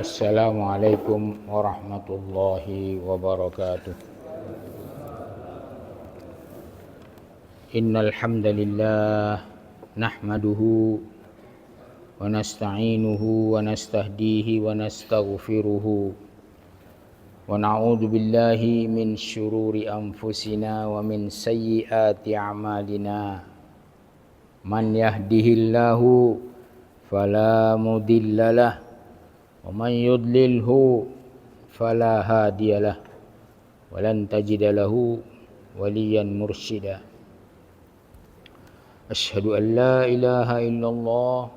Assalamualaikum warahmatullahi wabarakatuh. Innal hamdalillah nahmaduhu wa nasta'inuhu wa nastahdihi wa nastaghfiruhu wa na'udzu billahi min syururi anfusina wa min sayyiati a'malina. Man yahdihillahu fala mudhillalah wa man yudlilhu fala hadiyalah wa lan tajida lahu waliyan mursyida. Asyhadu an la ilaha illallah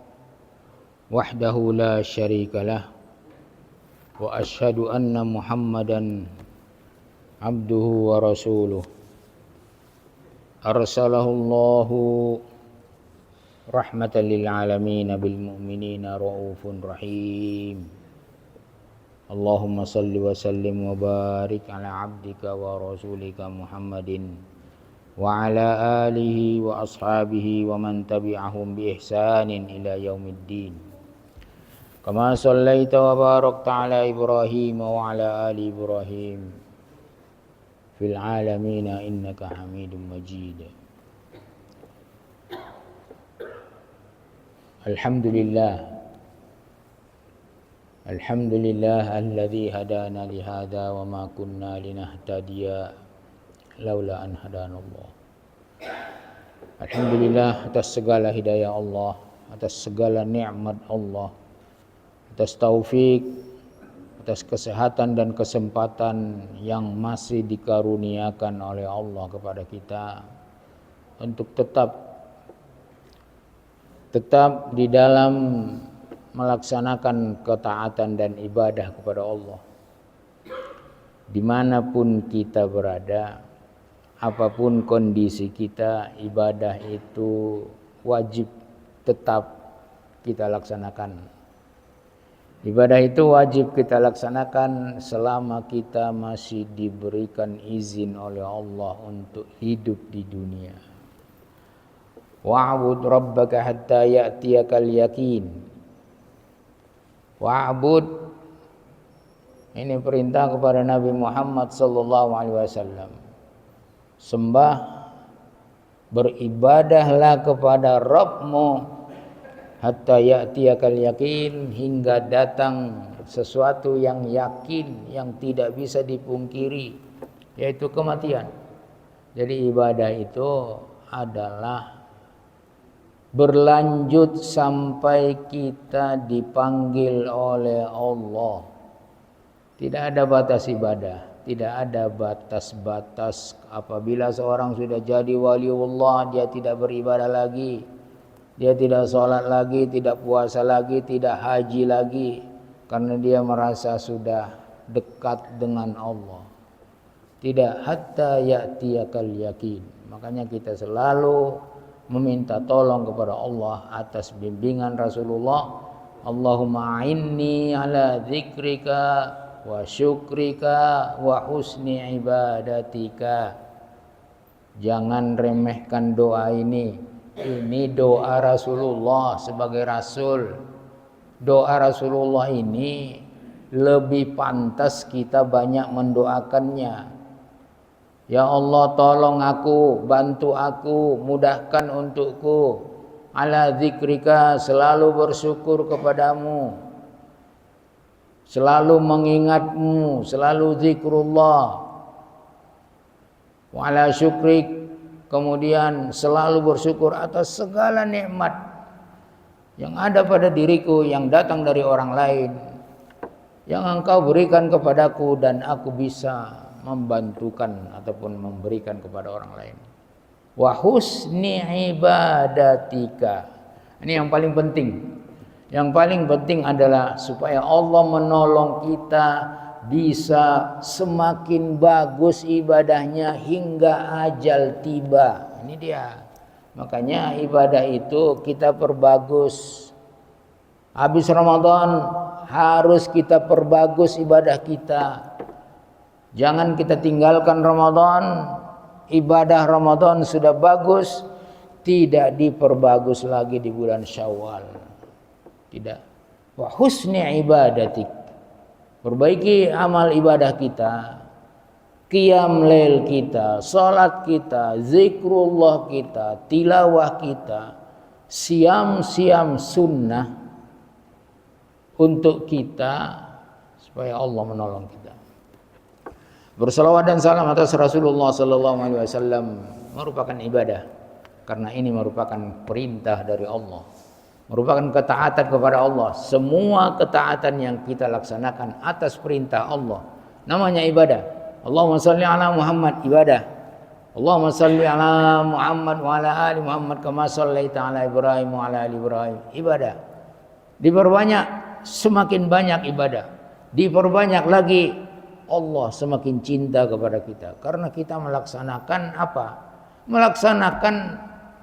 wahdahu la syarikalah wa asyhadu anna Muhammadan abduhu wa rasuluh. Arsalahu Allahu rahmatan lil alamin bil mu'minina raufun rahim. Allahumma salli wa sallim wa barik ala abdika wa rasulika Muhammadin wa ala alihi wa ashabihi wa man tabi'ahum bi ihsanin ila yaumiddin. Kama sallaita wa barakta ala Ibrahim wa ala ali Ibrahim fil alamin innaka Hamidum Majid. Alhamdulillah alladzi hadana li hadza wa ma kunna linahtadiya laula an hadanallah. Alhamdulillah atas segala hidayah Allah, atas segala nikmat Allah, atas taufik, atas kesehatan dan kesempatan yang masih dikaruniakan oleh Allah kepada kita untuk tetap di dalam melaksanakan ketaatan dan ibadah kepada Allah. Dimanapun kita berada, apapun kondisi kita, ibadah itu wajib tetap kita laksanakan. Ibadah itu wajib kita laksanakan selama kita masih diberikan izin oleh Allah untuk hidup di dunia. Wa'bud rabbaka hatta ya'tiyakal yaqin. Wa'bud, ini perintah kepada Nabi Muhammad sallallahu alaihi wasallam. Sembah, beribadahlah kepada Rabbmu hatta ya'tiyakal yaqin, hingga datang sesuatu yang yakin, yang tidak bisa dipungkiri, yaitu kematian. Jadi ibadah itu adalah berlanjut sampai kita dipanggil oleh Allah. Tidak ada batas ibadah, tidak ada batas-batas. Apabila seorang sudah jadi waliullah, dia tidak beribadah lagi, dia tidak sholat lagi, tidak puasa lagi, tidak haji lagi, karena dia merasa sudah dekat dengan Allah. Tidak, hatta ya'tiyakal yaqin. Makanya kita selalu meminta tolong kepada Allah atas bimbingan Rasulullah. Allahumma a'inni ala dzikrika wa syukrika wa husni ibadatika. Jangan remehkan doa ini. Ini doa Rasulullah sebagai Rasul. Doa Rasulullah ini lebih pantas kita banyak mendoakannya. Ya Allah, tolong aku, bantu aku, mudahkan untukku. Ala dzikrika, selalu bersyukur kepadamu, selalu mengingatmu, selalu zikrullah. Wa ala syukrik, kemudian selalu bersyukur atas segala nikmat yang ada pada diriku, yang datang dari orang lain, yang engkau berikan kepadaku dan aku bisa membantukan ataupun memberikan kepada orang lain. Wa husni ibadatika. Ini yang paling penting. Yang paling penting adalah supaya Allah menolong kita bisa semakin bagus ibadahnya hingga ajal tiba. Ini dia. Makanya ibadah itu kita perbagus. Habis Ramadan harus kita perbagus ibadah kita. Jangan kita tinggalkan Ramadan, ibadah Ramadan sudah bagus, tidak diperbagus lagi di bulan Syawal. Tidak. Wa husni ibadatik. perbaiki amal ibadah kita, qiyam lail kita, salat kita, zikrullah kita, tilawah kita, siam-siam sunnah untuk kita supaya Allah menolong kita. Bersalawat dan salam atas Rasulullah sallallahu alaihi wasallam merupakan ibadah karena ini merupakan perintah dari Allah, merupakan ketaatan kepada Allah. Semua ketaatan yang kita laksanakan atas perintah Allah namanya ibadah. Allahumma shalli ala Muhammad, ibadah. Allahumma shalli ala Muhammad wa ala ali Muhammad kama shallaita ala Ibrahim wa ala ali Ibrahim, ibadah. Diperbanyak, semakin banyak ibadah. Diperbanyak lagi, Allah semakin cinta kepada kita karena kita melaksanakan apa? Melaksanakan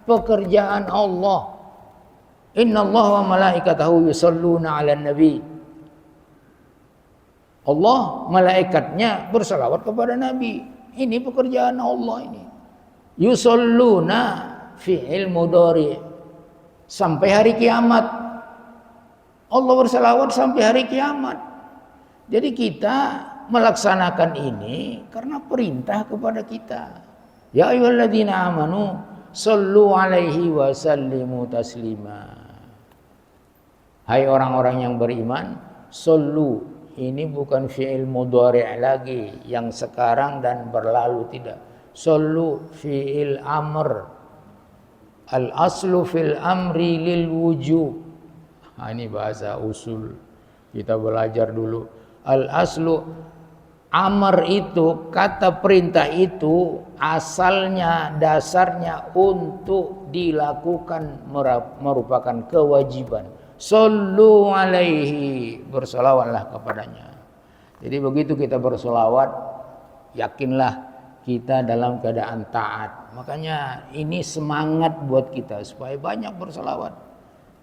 pekerjaan Allah. Innallaha wa malaikatahu yusholluna 'alan nabi. Allah malaikatnya bersalawat kepada Nabi. Ini pekerjaan Allah ini. Yusholluna fi'il mudhari sampai hari kiamat. Allah bersalawat sampai hari kiamat. Jadi kita melaksanakan ini karena perintah kepada kita. Ya ayyuhalladzina amanu shallu alaihi wa sallimu taslima. Hai orang-orang yang beriman, shallu ini bukan fi'il mudhari' lagi yang sekarang dan berlalu, tidak. Shallu fi'il amr. Al aslu fil amri lil wujub. Ini bahasa usul. Kita belajar dulu. Al aslu, amar itu, kata perintah itu asalnya, dasarnya untuk dilakukan, merupakan kewajiban. Shallu alaihi, bersolawatlah kepadanya. Jadi begitu kita bersolawat, yakinlah kita dalam keadaan taat. Makanya ini semangat buat kita supaya banyak bersolawat.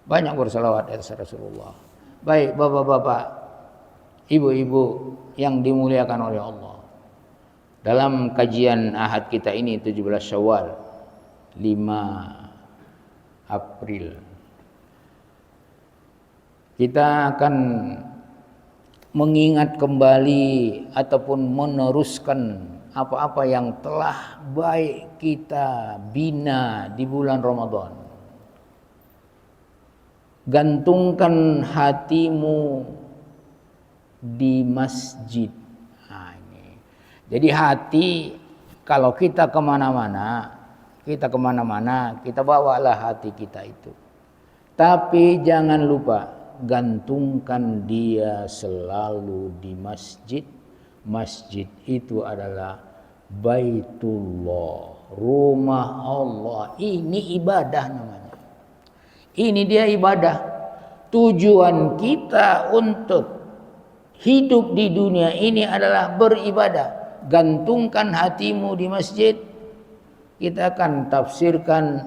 Banyak bersolawat atas Rasulullah. Baik bapak-bapak, ibu-ibu yang dimuliakan oleh Allah. Dalam kajian Ahad kita ini 17 Syawal 5 April kita akan mengingat kembali ataupun meneruskan apa-apa yang telah baik kita bina di bulan Ramadan. Gantungkan hatimu di masjid. Nah, ini. Jadi hati kalau kita kemana-mana, kita bawalah hati kita itu. Tapi jangan lupa gantungkan dia selalu di masjid. Masjid itu adalah Baitullah, rumah Allah. Ini ibadah namanya. Ini dia ibadah. Tujuan kita untuk hidup di dunia ini adalah beribadah. Gantungkan hatimu di masjid. Kita akan tafsirkan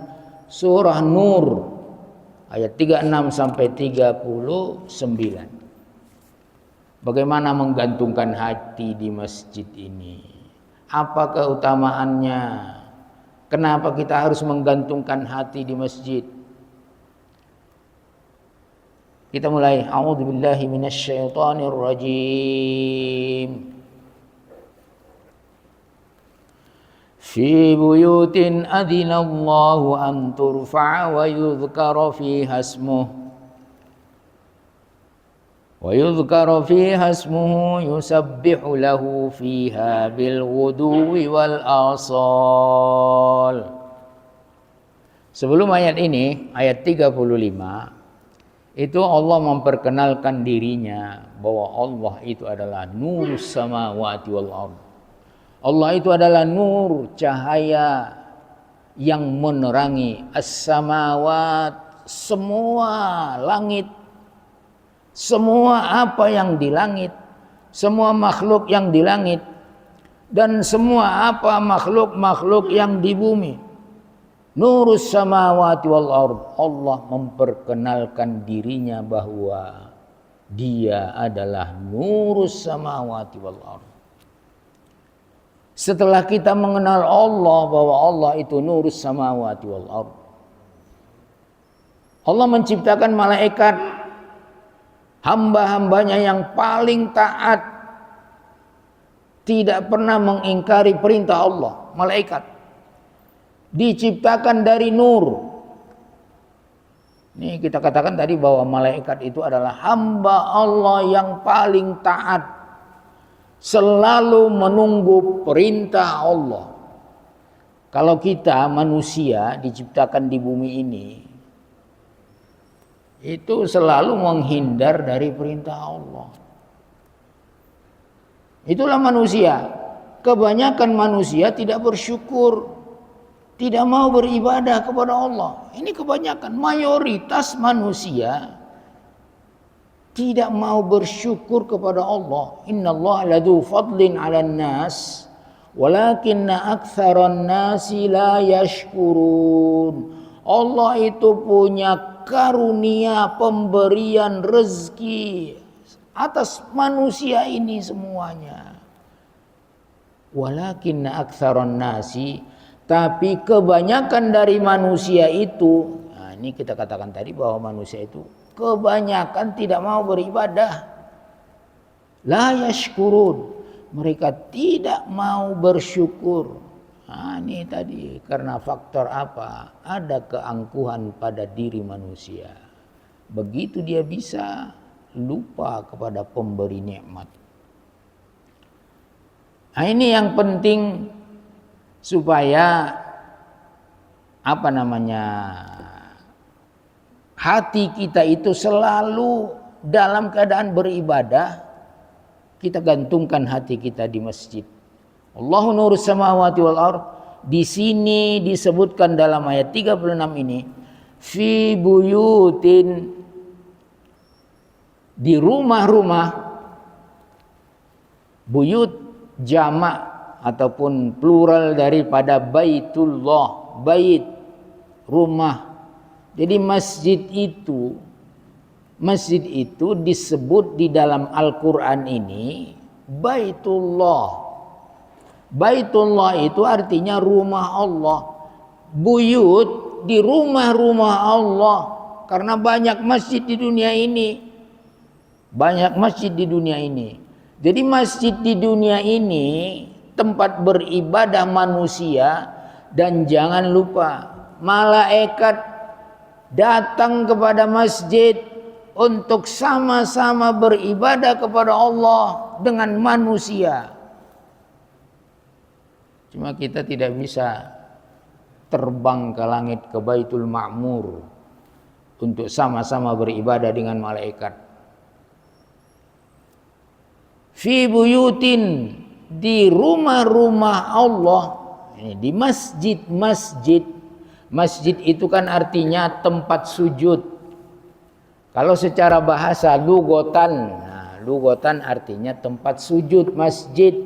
surah Nur ayat 36 sampai 39. Bagaimana menggantungkan hati di masjid ini? Apa keutamaannya? Kenapa kita harus menggantungkan hati di masjid? Kita mulai. A'udzubillahi minasyaitonir rajim. Fi buyutin adzinallahu an turfa'a wa yudhkara fiha ismuhu yusabbihu lahu fiha bil ghuduwi wal asal. Sebelum ayat ini, ayat 35, itu Allah memperkenalkan dirinya bahwa Allah itu adalah nurus samawati wal ardh. Allah itu adalah nur, cahaya yang menerangi as-samawat, semua langit, semua apa yang di langit, semua makhluk yang di langit, dan semua apa makhluk-makhluk yang di bumi. Nurus samawati wal ardh. Allah memperkenalkan dirinya bahwa dia adalah nurus samawati wal ardh. Setelah kita mengenal Allah bahwa Allah itu nurus samawati wal ardh, Allah menciptakan malaikat hamba-hambanya yang paling taat, tidak pernah mengingkari perintah Allah. Malaikat diciptakan dari nur. Ini kita katakan tadi bahwa malaikat itu adalah hamba Allah yang paling taat, selalu menunggu perintah Allah. Kalau kita manusia diciptakan di bumi ini, itu selalu menghindar dari perintah Allah. Itulah manusia. Kebanyakan manusia tidak bersyukur, tidak mau beribadah kepada Allah. Ini kebanyakan, mayoritas manusia tidak mau bersyukur kepada Allah. Innallaha ladu fadlin 'alan nas walakinna aktsaran nasi la yashkurun. Allah itu punya karunia pemberian rezeki atas manusia ini semuanya. Walakinna aktsaran nasi, tapi kebanyakan dari manusia itu, nah ini kita katakan tadi bahwa manusia itu kebanyakan tidak mau beribadah. La yashkurun, mereka tidak mau bersyukur. Nah ini tadi karena faktor apa? Ada keangkuhan pada diri manusia. Begitu dia bisa lupa kepada pemberi nikmat. Nah ini yang penting, supaya hati kita itu selalu dalam keadaan beribadah. Kita gantungkan hati kita di masjid. Allahu nurus samawati wal ardh. Di sini disebutkan dalam ayat 36 ini, fi buyutin, di rumah-rumah. Buyut jamak ataupun plural daripada baitullah, bait, rumah. Jadi masjid itu disebut di dalam Al-Quran ini baitullah. Baitullah itu artinya rumah Allah. Buyut, di rumah-rumah Allah. Karena banyak masjid di dunia ini. Banyak masjid di dunia ini. Jadi masjid di dunia ini tempat beribadah manusia. Dan jangan lupa, malaikat datang kepada masjid untuk sama-sama beribadah kepada Allah dengan manusia. Cuma kita tidak bisa terbang ke langit, ke Baitul Ma'mur untuk sama-sama beribadah dengan malaikat. Fi buyutin, di rumah-rumah Allah, di masjid-masjid. Masjid itu kan artinya tempat sujud. Kalau secara bahasa lugotan, lugotan artinya tempat sujud, masjid.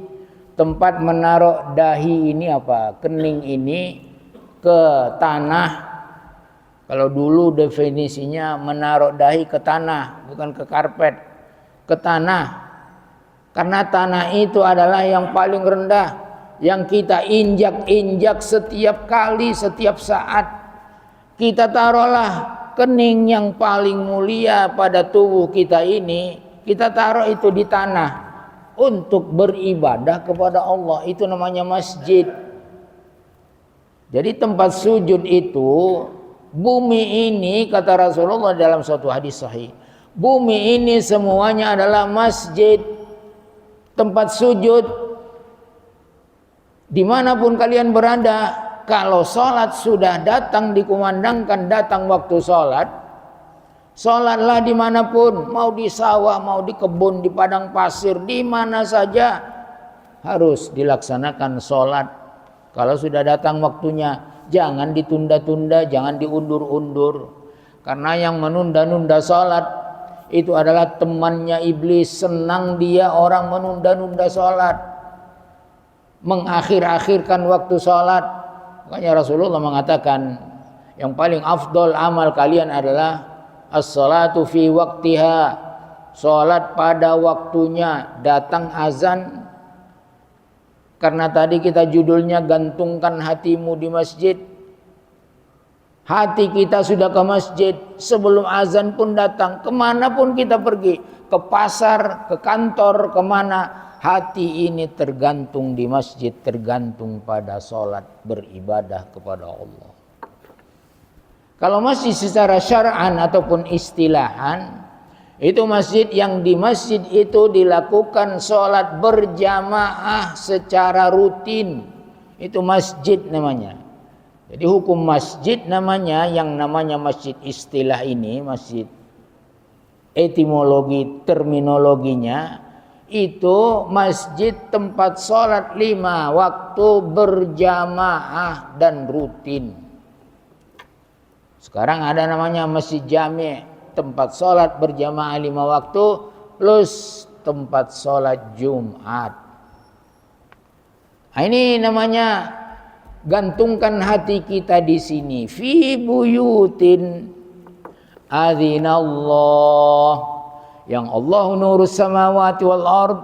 Tempat menaruh dahi ini apa? Kening ini ke tanah. Kalau dulu definisinya menaruh dahi ke tanah, bukan ke karpet, ke tanah. Karena tanah itu adalah yang paling rendah, yang kita injak-injak setiap kali, setiap saat. Kita taruhlah kening yang paling mulia pada tubuh kita ini, kita taruh itu di tanah untuk beribadah kepada Allah. Itu namanya masjid. Jadi tempat sujud itu, bumi ini, kata Rasulullah dalam suatu hadis sahih, bumi ini semuanya adalah masjid, tempat sujud. Dimanapun kalian berada, kalau sholat sudah datang, dikumandangkan datang waktu sholat, sholatlah dimanapun, mau di sawah, mau di kebun, di padang pasir, di mana saja harus dilaksanakan sholat. Kalau sudah datang waktunya, jangan ditunda-tunda, jangan diundur-undur. Karena yang menunda-nunda sholat itu adalah temannya iblis. Senang dia orang menunda-nunda sholat, mengakhir-akhirkan waktu sholat. Makanya Rasulullah mengatakan yang paling afdol amal kalian adalah as-salatu fi waktiha, salat pada waktunya. Datang azan, karena tadi kita judulnya gantungkan hatimu di masjid. Hati kita sudah ke masjid sebelum azan pun datang. Kemanapun kita pergi, ke pasar, ke kantor, kemana, hati ini tergantung di masjid, tergantung pada sholat beribadah kepada Allah. Kalau masjid secara syar'an ataupun istilahan, itu masjid yang di masjid itu dilakukan sholat berjamaah secara rutin. Itu masjid namanya. Jadi hukum masjid namanya, yang namanya masjid istilah ini, masjid etimologi terminologinya, itu masjid tempat sholat 5 waktu berjamaah dan rutin. Sekarang ada namanya masjid jami', tempat sholat berjamaah 5 waktu plus tempat sholat Jumat. Nah, ini namanya gantungkan hati kita di sini. Fi buyutin adzinallah, yang Allah nurus samawati wal ard,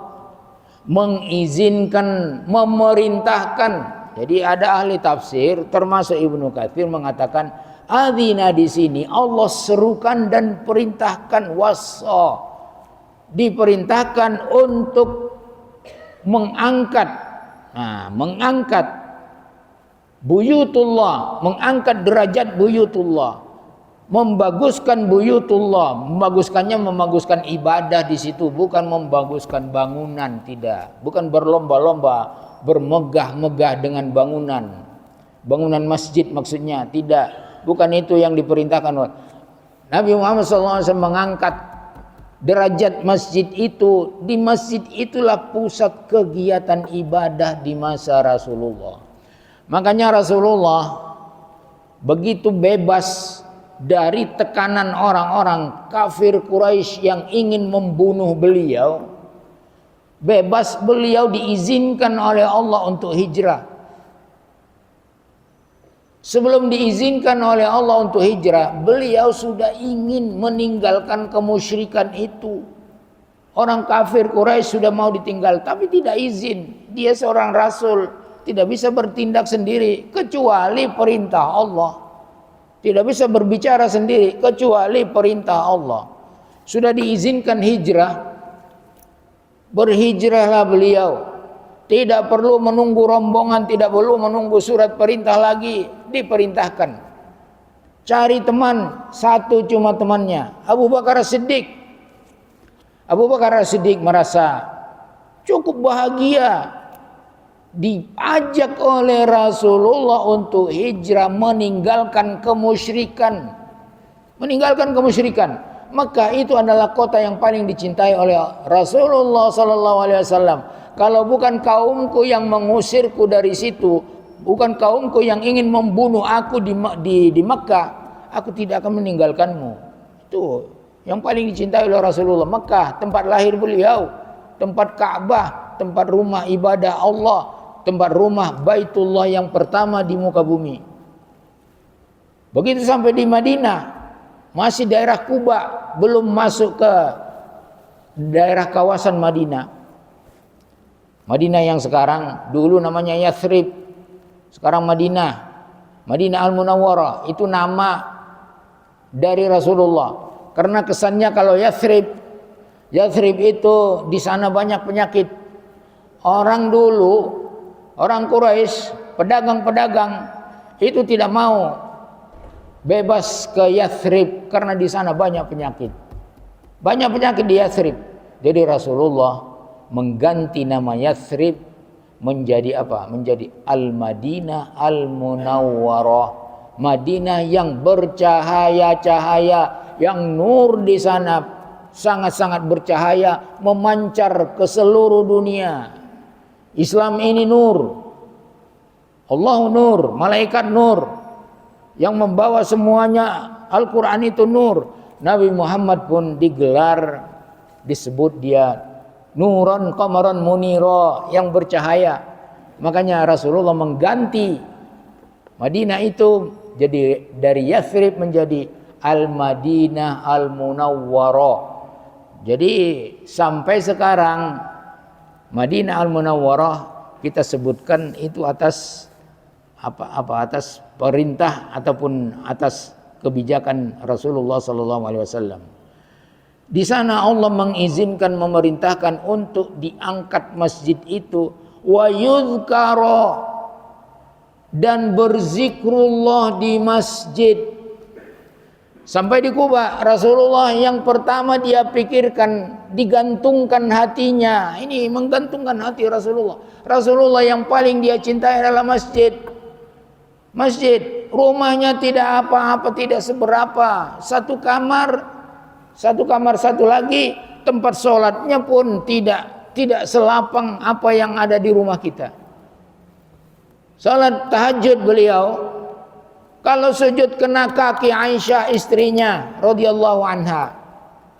mengizinkan, memerintahkan. Jadi ada ahli tafsir termasuk Ibnu Katsir mengatakan adzina di sini Allah serukan dan perintahkan, wasa, diperintahkan untuk mengangkat. Nah, mengangkat buyutullah, mengangkat derajat buyutullah, membaguskan buyutullah. Membaguskannya membaguskan ibadah di situ, bukan membaguskan bangunan, tidak. Bukan berlomba-lomba bermegah-megah dengan bangunan masjid maksudnya, tidak. Bukan itu yang diperintahkan. Nabi Muhammad SAW mengangkat derajat masjid itu. Di masjid itulah pusat kegiatan ibadah di masa Rasulullah. Makanya Rasulullah begitu bebas dari tekanan orang-orang kafir Quraisy yang ingin membunuh beliau. Bebas, beliau diizinkan oleh Allah untuk hijrah. Sebelum diizinkan oleh Allah untuk hijrah, beliau sudah ingin meninggalkan kemusyrikan itu. Orang kafir Quraisy sudah mau ditinggal, tapi tidak izin. Dia seorang rasul, tidak bisa bertindak sendiri kecuali perintah Allah. Tidak bisa berbicara sendiri kecuali perintah Allah. Sudah diizinkan hijrah, berhijrahlah beliau. Tidak perlu menunggu rombongan, tidak perlu menunggu surat perintah lagi, diperintahkan. Cari teman, satu cuma temannya, Abu Bakar As-Siddiq. Abu Bakar As-Siddiq merasa cukup bahagia diajak oleh Rasulullah untuk hijrah, meninggalkan kemusyrikan. Meninggalkan kemusyrikan. Mekah itu adalah kota yang paling dicintai oleh Rasulullah SAW. Kalau bukan kaumku yang mengusirku dari situ, bukan kaumku yang ingin membunuh aku di Mekah, aku tidak akan meninggalkanmu. Itu yang paling dicintai oleh Rasulullah. Mekah, tempat lahir beliau, tempat Ka'bah, tempat rumah ibadah Allah, tempat rumah Baitullah yang pertama di muka bumi. Begitu sampai di Madinah, masih daerah Kuba, belum masuk ke daerah kawasan Madinah. Madinah yang sekarang, dulu namanya Yathrib, sekarang Madinah. Madinah Al-Munawwarah itu nama dari Rasulullah. Karena kesannya kalau Yathrib itu di sana banyak penyakit. Orang dulu, orang Quraisy, pedagang-pedagang itu tidak mau bebas ke Yathrib karena di sana banyak penyakit. Banyak penyakit di Yathrib. Jadi Rasulullah mengganti nama Yathrib menjadi apa? Menjadi Al-Madinah Al-Munawwarah. Madinah yang bercahaya-cahaya, yang nur di sana sangat-sangat bercahaya, memancar ke seluruh dunia. Islam ini nur. Allah nur, malaikat nur. Yang membawa semuanya, Al-Quran itu nur. Nabi Muhammad pun digelar, disebut dia Nuran qamaran munira, yang bercahaya. Makanya Rasulullah mengganti Madinah itu jadi dari Yathrib menjadi Al-Madinah Al-Munawwarah. Jadi sampai sekarang Madinah Al-Munawwarah kita sebutkan itu atas atas perintah ataupun atas kebijakan Rasulullah sallallahu alaihi wasallam. Di sana Allah mengizinkan, memerintahkan untuk diangkat masjid itu, wa yuzkara, dan berzikrullah di masjid. Sampai di Kuba, Rasulullah yang pertama dia pikirkan, digantungkan hatinya. Ini menggantungkan hati Rasulullah. Rasulullah yang paling dia cintai adalah masjid. Masjid, rumahnya tidak apa-apa, tidak seberapa. Satu kamar satu lagi, tempat sholatnya pun tidak selapang apa yang ada di rumah kita. Salat tahajud beliau, kalau sujud kena kaki Aisyah istrinya radhiyallahu anha.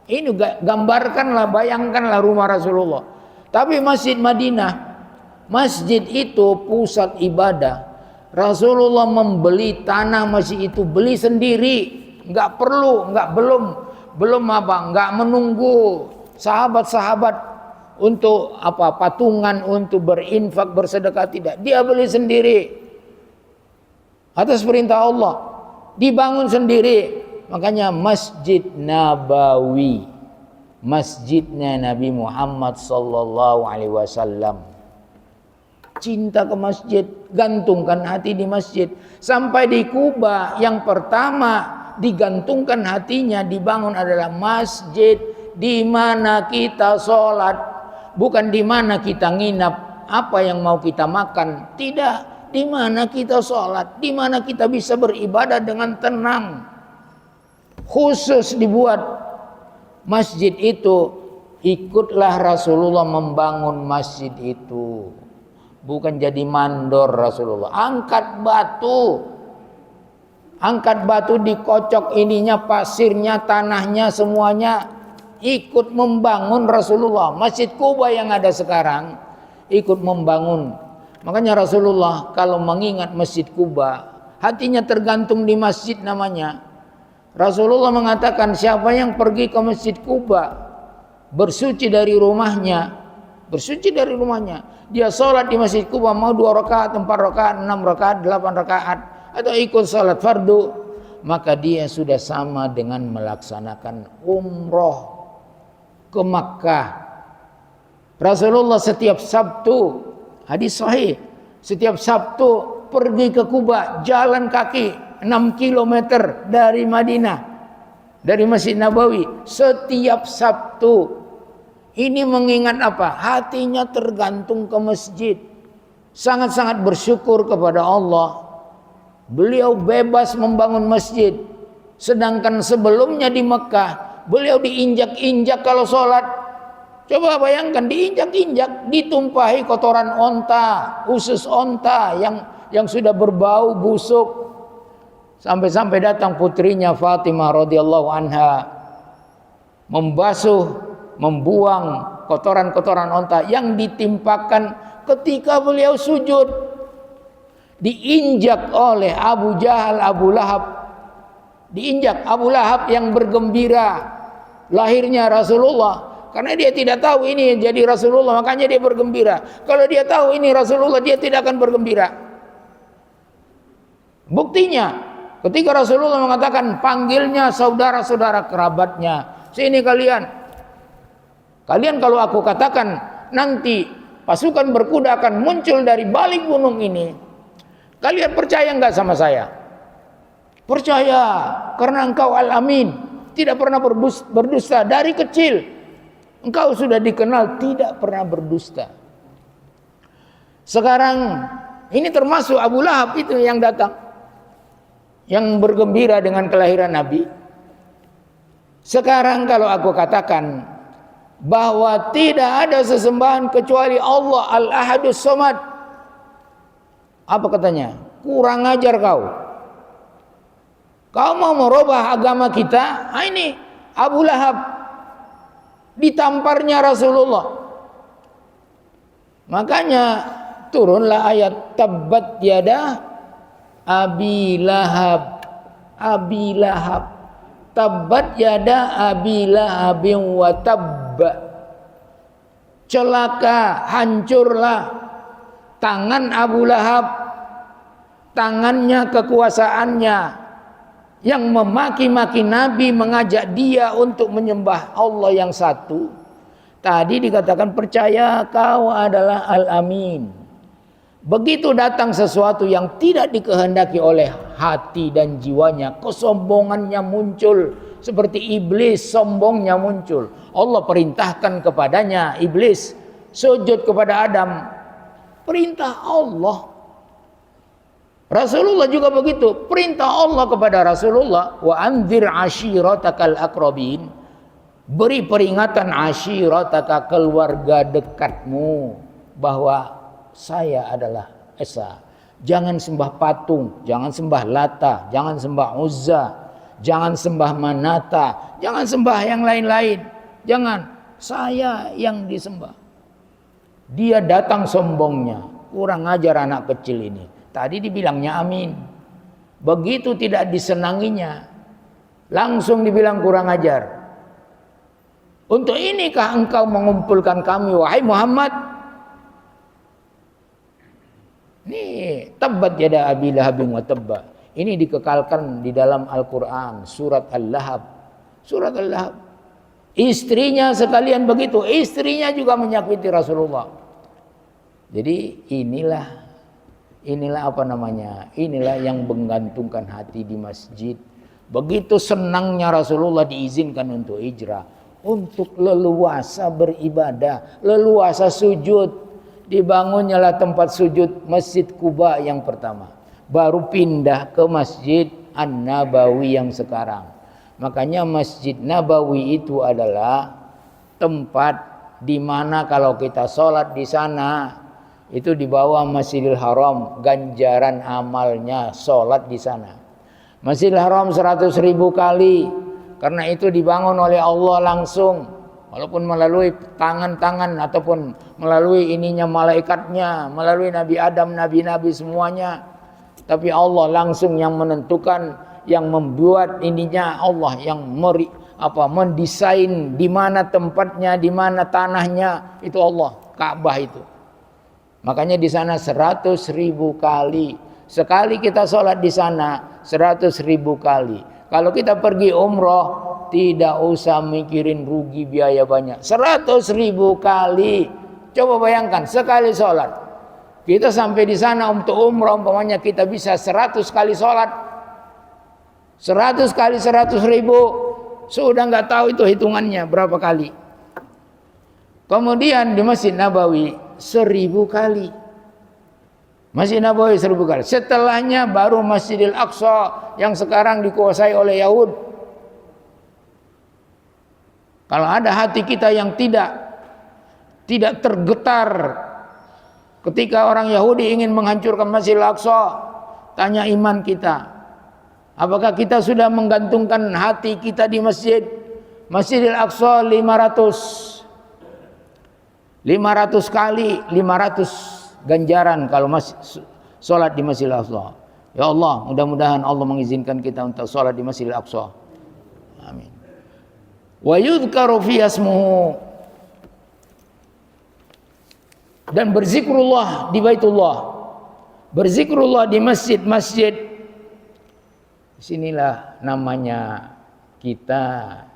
Ini gambarkanlah, bayangkanlah rumah Rasulullah. Tapi Masjid Madinah, masjid itu pusat ibadah. Rasulullah membeli tanah masjid itu, beli sendiri, nggak menunggu sahabat-sahabat untuk patungan, untuk berinfak, bersedekah, tidak. Dia beli sendiri atas perintah Allah, dibangun sendiri. Makanya Masjid Nabawi, masjidnya Nabi Muhammad sallallahu alaihi wasallam. Cinta ke masjid, gantungkan hati di masjid. Sampai di Kuba yang pertama digantungkan hatinya, dibangun adalah masjid di mana kita sholat, bukan di mana kita nginap, apa yang mau kita makan, tidak, di mana kita sholat, di mana kita bisa beribadah dengan tenang. Khusus dibuat masjid itu, ikutlah Rasulullah membangun masjid itu, bukan jadi mandor Rasulullah. Angkat batu dikocok ininya, pasirnya, tanahnya, semuanya ikut membangun Rasulullah. Masjid Kuba yang ada sekarang ikut membangun. Makanya Rasulullah kalau mengingat Masjid Kuba, hatinya tergantung di masjid namanya. Rasulullah mengatakan, siapa yang pergi ke Masjid Kuba, bersuci dari rumahnya, dia sholat di Masjid Kuba, mau 2 rakaat, 4 rakaat, 6 rakaat, 8 rakaat, atau ikut salat fardu, maka dia sudah sama dengan melaksanakan umroh ke Makkah. Rasulullah setiap Sabtu, hadis sahih, setiap Sabtu pergi ke Kuba, jalan kaki 6 kilometer dari Madinah, dari Masjid Nabawi, setiap Sabtu. Ini mengingat apa? Hatinya tergantung ke masjid, sangat-sangat bersyukur kepada Allah. Beliau bebas membangun masjid. Sedangkan sebelumnya di Mekah, beliau diinjak-injak kalau sholat. Coba bayangkan, diinjak-injak, ditumpahi kotoran onta, usus onta yang sudah berbau busuk. Sampai-sampai datang putrinya Fatimah radhiyallahu anha membasuh, membuang kotoran-kotoran onta yang ditimpakan ketika beliau sujud. Diinjak oleh Abu Jahal, Abu Lahab. Diinjak Abu Lahab yang bergembira lahirnya Rasulullah. Karena dia tidak tahu ini jadi Rasulullah, makanya dia bergembira. Kalau dia tahu ini Rasulullah, dia tidak akan bergembira. Buktinya, ketika Rasulullah mengatakan, panggilnya saudara-saudara kerabatnya, sini kalian kalau aku katakan nanti pasukan berkuda akan muncul dari balik gunung ini, kalian percaya enggak sama saya? Percaya, karena engkau al-amin, tidak pernah berdusta dari kecil. Engkau sudah dikenal tidak pernah berdusta. Sekarang ini termasuk Abu Lahab itu yang datang, yang bergembira dengan kelahiran Nabi. Sekarang kalau aku katakan bahwa tidak ada sesembahan kecuali Allah Al-Ahadus Somad, apa katanya? Kurang ajar kau. Kau mau merubah agama kita? Nah, ini Abu Lahab ditamparnya Rasulullah. Makanya turunlah ayat tabbat yada Abi Lahab. Abi Lahab, tabbat yada Abi Lahabin wa tabba. Celaka, hancurlah tangan Abu Lahab tangannya, kekuasaannya, yang memaki-maki Nabi, mengajak dia untuk menyembah Allah yang satu. Tadi dikatakan percaya kau adalah Al-Amin. Begitu datang sesuatu yang tidak dikehendaki oleh hati dan jiwanya, kesombongannya muncul. Seperti iblis, sombongnya muncul. Allah perintahkan kepadanya, iblis, sujud kepada Adam. Perintah Allah. Rasulullah juga begitu. Perintah Allah kepada Rasulullah, wa anzir ashiratakal aqrabin. Beri peringatan ashirataka, keluarga dekatmu, bahwa saya adalah Esa. Jangan sembah patung, jangan sembah Lata, jangan sembah Uzza, jangan sembah Manata, jangan sembah yang lain-lain. Jangan, saya yang disembah. Dia datang sombongnya, kurang ajar anak kecil ini. Tadi dibilangnya amin. Begitu tidak disenanginya, langsung dibilang kurang ajar. Untuk inikah engkau mengumpulkan kami, wahai Muhammad? Ini tabbat yada abi lahabin wa tabba. Ini dikekalkan di dalam Al-Quran, surat Al-Lahab. Surat Al-Lahab. Istrinya sekalian begitu, istrinya juga menyakiti Rasulullah. Jadi inilah apa namanya? Inilah yang menggantungkan hati di masjid. Begitu senangnya Rasulullah diizinkan untuk hijrah, untuk leluasa beribadah, leluasa sujud. Dibangunnyalah tempat sujud Masjid Quba yang pertama, baru pindah ke Masjid An-Nabawi yang sekarang. Makanya Masjid Nabawi itu adalah tempat di mana kalau kita sholat di sana, itu di bawah Masjidil Haram, ganjaran amalnya sholat di sana. Masjidil Haram 100.000 kali, karena itu dibangun oleh Allah langsung, walaupun melalui tangan-tangan ataupun melalui ininya malaikatnya, melalui Nabi Adam, nabi-nabi semuanya, tapi Allah langsung yang menentukan, yang membuat ininya, Allah yang mendesain di mana tempatnya, di mana tanahnya, itu Allah, Ka'bah itu. Makanya di sana 100.000 kali. Sekali kita sholat di sana 100.000 kali. Kalau kita pergi umroh, tidak usah mikirin rugi biaya banyak. 100.000 kali. Coba bayangkan sekali sholat. Kita sampai di sana untuk umroh, umpamanya kita bisa 100 kali sholat. 100 kali 100.000, sudah nggak tahu itu hitungannya berapa kali. Kemudian di Masjid Nabawi 1.000 kali. Masjid Nabawi 1.000 kali. Setelahnya baru Masjidil Aqsa yang sekarang dikuasai oleh Yahud. Kalau ada hati kita yang tidak tergetar ketika orang Yahudi ingin menghancurkan Masjidil Aqsa, tanya iman kita. Apakah kita sudah menggantungkan hati kita di Masjidil Aqsa 500 kali, 500 ganjaran kalau masih sholat di Masjidil Aqsa. Ya Allah, mudah-mudahan Allah mengizinkan kita untuk sholat di Masjidil Aqsa. Amin. Wa yudhkaru fi ismuhu, dan berzikrullah di Baitullah, berzikrullah di masjid-masjid. Disinilah namanya kita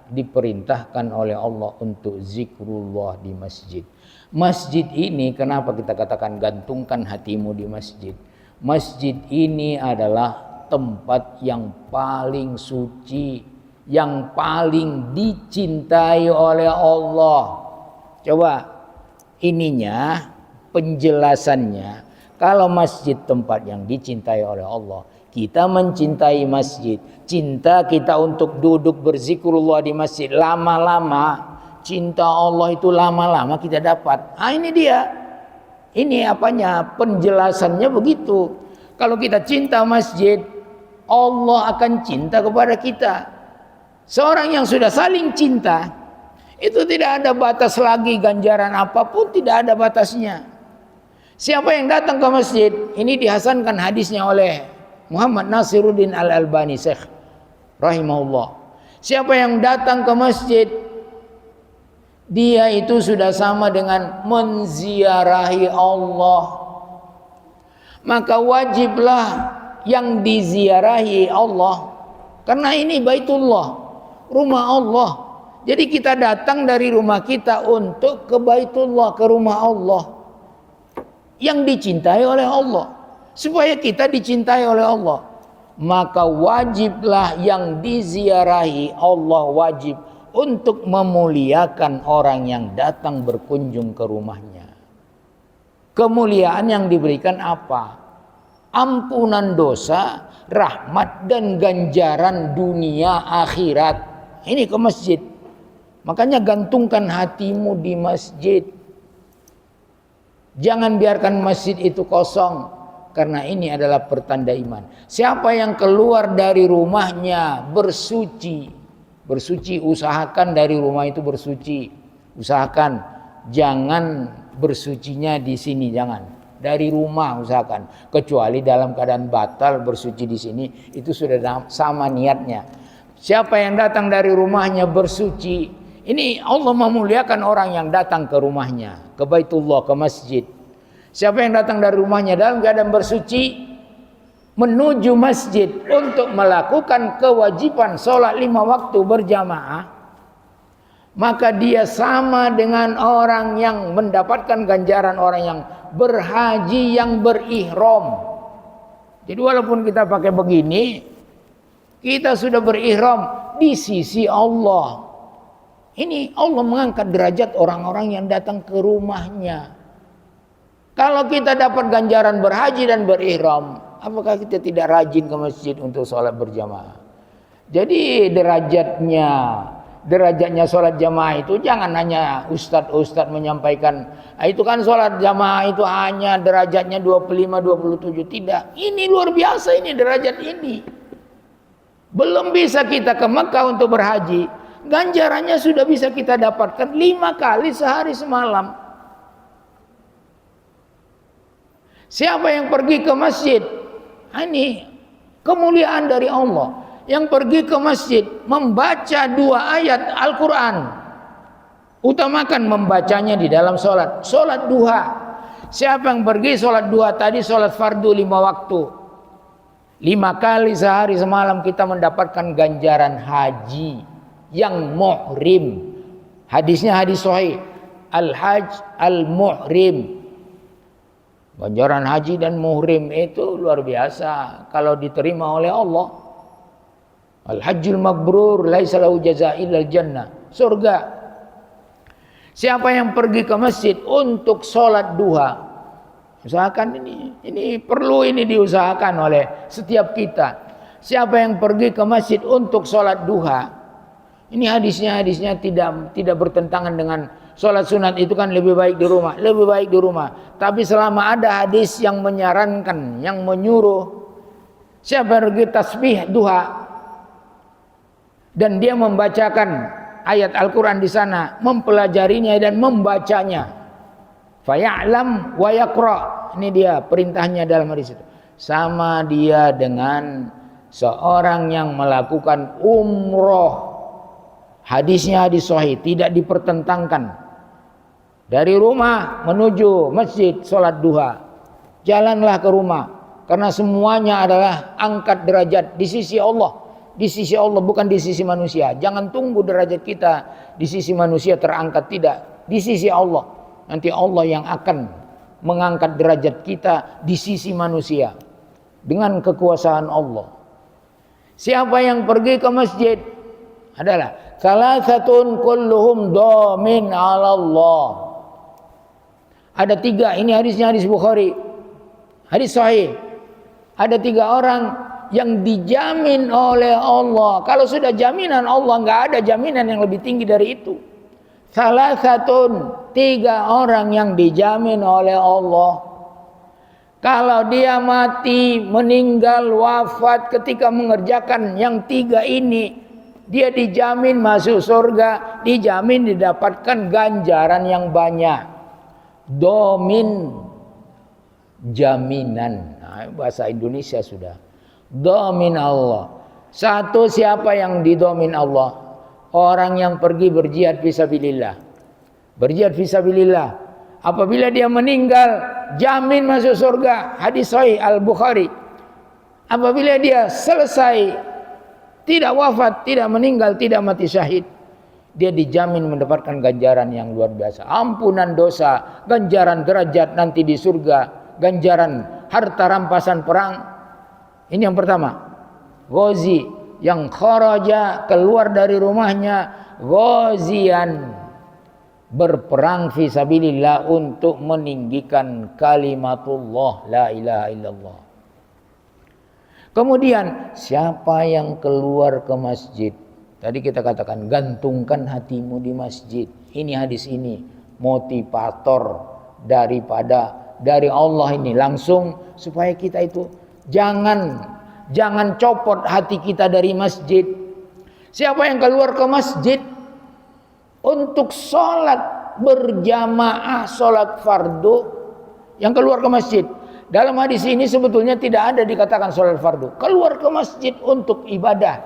diperintahkan oleh Allah untuk zikrullah di masjid. Masjid ini kenapa kita katakan gantungkan hatimu di masjid? Masjid ini adalah tempat yang paling suci, yang paling dicintai oleh Allah. Coba ininya, penjelasannya. Kalau masjid tempat yang dicintai oleh Allah, kita mencintai masjid, cinta kita untuk duduk berzikrullah di masjid, lama-lama cinta Allah itu lama-lama kita dapat. Ini dia. Ini apanya? Penjelasannya begitu. Kalau kita cinta masjid, Allah akan cinta kepada kita. Seorang yang sudah saling cinta, itu tidak ada batas lagi, ganjaran apapun tidak ada batasnya. Siapa yang datang ke masjid, ini dihasankan hadisnya oleh Muhammad Nasiruddin Al-Albani Syekh rahimahullah. Siapa yang datang ke masjid, dia itu sudah sama dengan menziarahi Allah. Maka wajiblah yang diziarahi Allah. Karena ini Baitullah, rumah Allah. Jadi kita datang dari rumah kita untuk ke Baitullah, ke rumah Allah yang dicintai oleh Allah. Supaya kita dicintai oleh Allah, maka wajiblah yang diziarahi Allah wajib untuk memuliakan orang yang datang berkunjung ke rumahnya. Kemuliaan yang diberikan apa? Ampunan dosa, rahmat dan ganjaran dunia akhirat. Ini ke masjid. Makanya gantungkan hatimu di masjid. Jangan biarkan masjid itu kosong, karena ini adalah pertanda iman. Siapa yang keluar dari rumahnya bersuci, usahakan dari rumah itu bersuci. Usahakan jangan bersucinya di sini, jangan. Dari rumah usahakan. Kecuali dalam keadaan batal bersuci di sini, itu sudah sama niatnya. Siapa yang datang dari rumahnya bersuci, ini Allah memuliakan orang yang datang ke rumahnya, ke Baitullah, ke masjid. Siapa yang datang dari rumahnya dalam keadaan bersuci menuju masjid untuk melakukan kewajiban sholat 5 waktu berjamaah, maka dia sama dengan orang yang mendapatkan ganjaran orang yang berhaji yang berihram. Jadi walaupun kita pakai begini, kita sudah berihram di sisi Allah. Ini Allah mengangkat derajat orang-orang yang datang ke rumahnya. Kalau kita dapat ganjaran berhaji dan berihram, apakah kita tidak rajin ke masjid untuk sholat berjamaah? Jadi derajatnya sholat jamaah itu jangan hanya ustadz menyampaikan, itu kan sholat jamaah itu hanya derajatnya 25-27. Tidak, ini luar biasa, ini derajat ini. Belum bisa kita ke Mekah untuk berhaji, ganjarannya sudah bisa kita dapatkan 5 kali sehari semalam. Siapa yang pergi ke masjid, ini kemuliaan dari Allah. Yang pergi ke masjid membaca 2 ayat Al-Quran, utamakan membacanya di dalam sholat duha. Siapa yang pergi sholat duha tadi, sholat fardu 5 waktu, 5 kali sehari semalam, kita mendapatkan ganjaran haji yang muhrim. Hadisnya hadis sahih, al-hajj al-muhrim. Ganjaran haji dan muhrim itu luar biasa kalau diterima oleh Allah. Al-hajjul mabrur laisa lahu jazaa illal jannah, surga. Siapa yang pergi ke masjid untuk sholat duha, usahakan ini perlu diusahakan oleh setiap kita. Siapa yang pergi ke masjid untuk sholat duha, ini hadisnya tidak bertentangan dengan sholat sunat. Itu kan lebih baik di rumah. Tapi selama ada hadis yang menyarankan, yang menyuruh, siapa yang pergi tasbih duha dan dia membacakan ayat Al-Quran di sana, mempelajarinya dan membacanya, faya'lam wa yaqra, ini dia perintahnya dalam hadis itu, sama dia dengan seorang yang melakukan umroh. Hadisnya hadis sahih, tidak dipertentangkan. Dari rumah menuju masjid sholat duha, jalanlah ke rumah, karena semuanya adalah angkat derajat di sisi Allah. Di sisi Allah, bukan di sisi manusia. Jangan tunggu derajat kita di sisi manusia terangkat, tidak. Di sisi Allah. Nanti Allah yang akan mengangkat derajat kita di sisi manusia dengan kekuasaan Allah. Siapa yang pergi ke masjid adalah salasatun kulluhum dhamin 'ala Allah. Ada 3, ini hadisnya hadis Bukhari, hadis sahih. Ada 3 orang yang dijamin oleh Allah. Kalau sudah jaminan Allah, nggak ada jaminan yang lebih tinggi dari itu. Salasatun, 3 orang yang dijamin oleh Allah. Kalau dia mati, meninggal, wafat ketika mengerjakan yang 3 ini, dia dijamin masuk surga, dijamin didapatkan ganjaran yang banyak. Domin, jaminan. Nah, bahasa Indonesia sudah. Domin Allah. Satu, siapa yang didomin Allah? Orang yang pergi berjihad fisabilillah. Berjihad fisabilillah. Apabila dia meninggal, jamin masuk surga. Hadis sahih Al-Bukhari. Apabila dia selesai, tidak wafat, tidak meninggal, tidak mati syahid, dia dijamin mendapatkan ganjaran yang luar biasa. Ampunan dosa, ganjaran derajat nanti di surga, ganjaran harta rampasan perang. Ini yang pertama. Ghazi yang kharaja, keluar dari rumahnya ghazian, berperang fi sabilillah untuk meninggikan kalimatullah la ilaha illallah. Kemudian siapa yang keluar ke masjid? Tadi kita katakan gantungkan hatimu di masjid. Ini hadis ini motivator dari Allah ini langsung, supaya kita itu jangan copot hati kita dari masjid. Siapa yang keluar ke masjid untuk sholat berjamaah, sholat fardu, yang keluar ke masjid, dalam hadis ini sebetulnya tidak ada dikatakan sholat fardu. Keluar ke masjid untuk ibadah,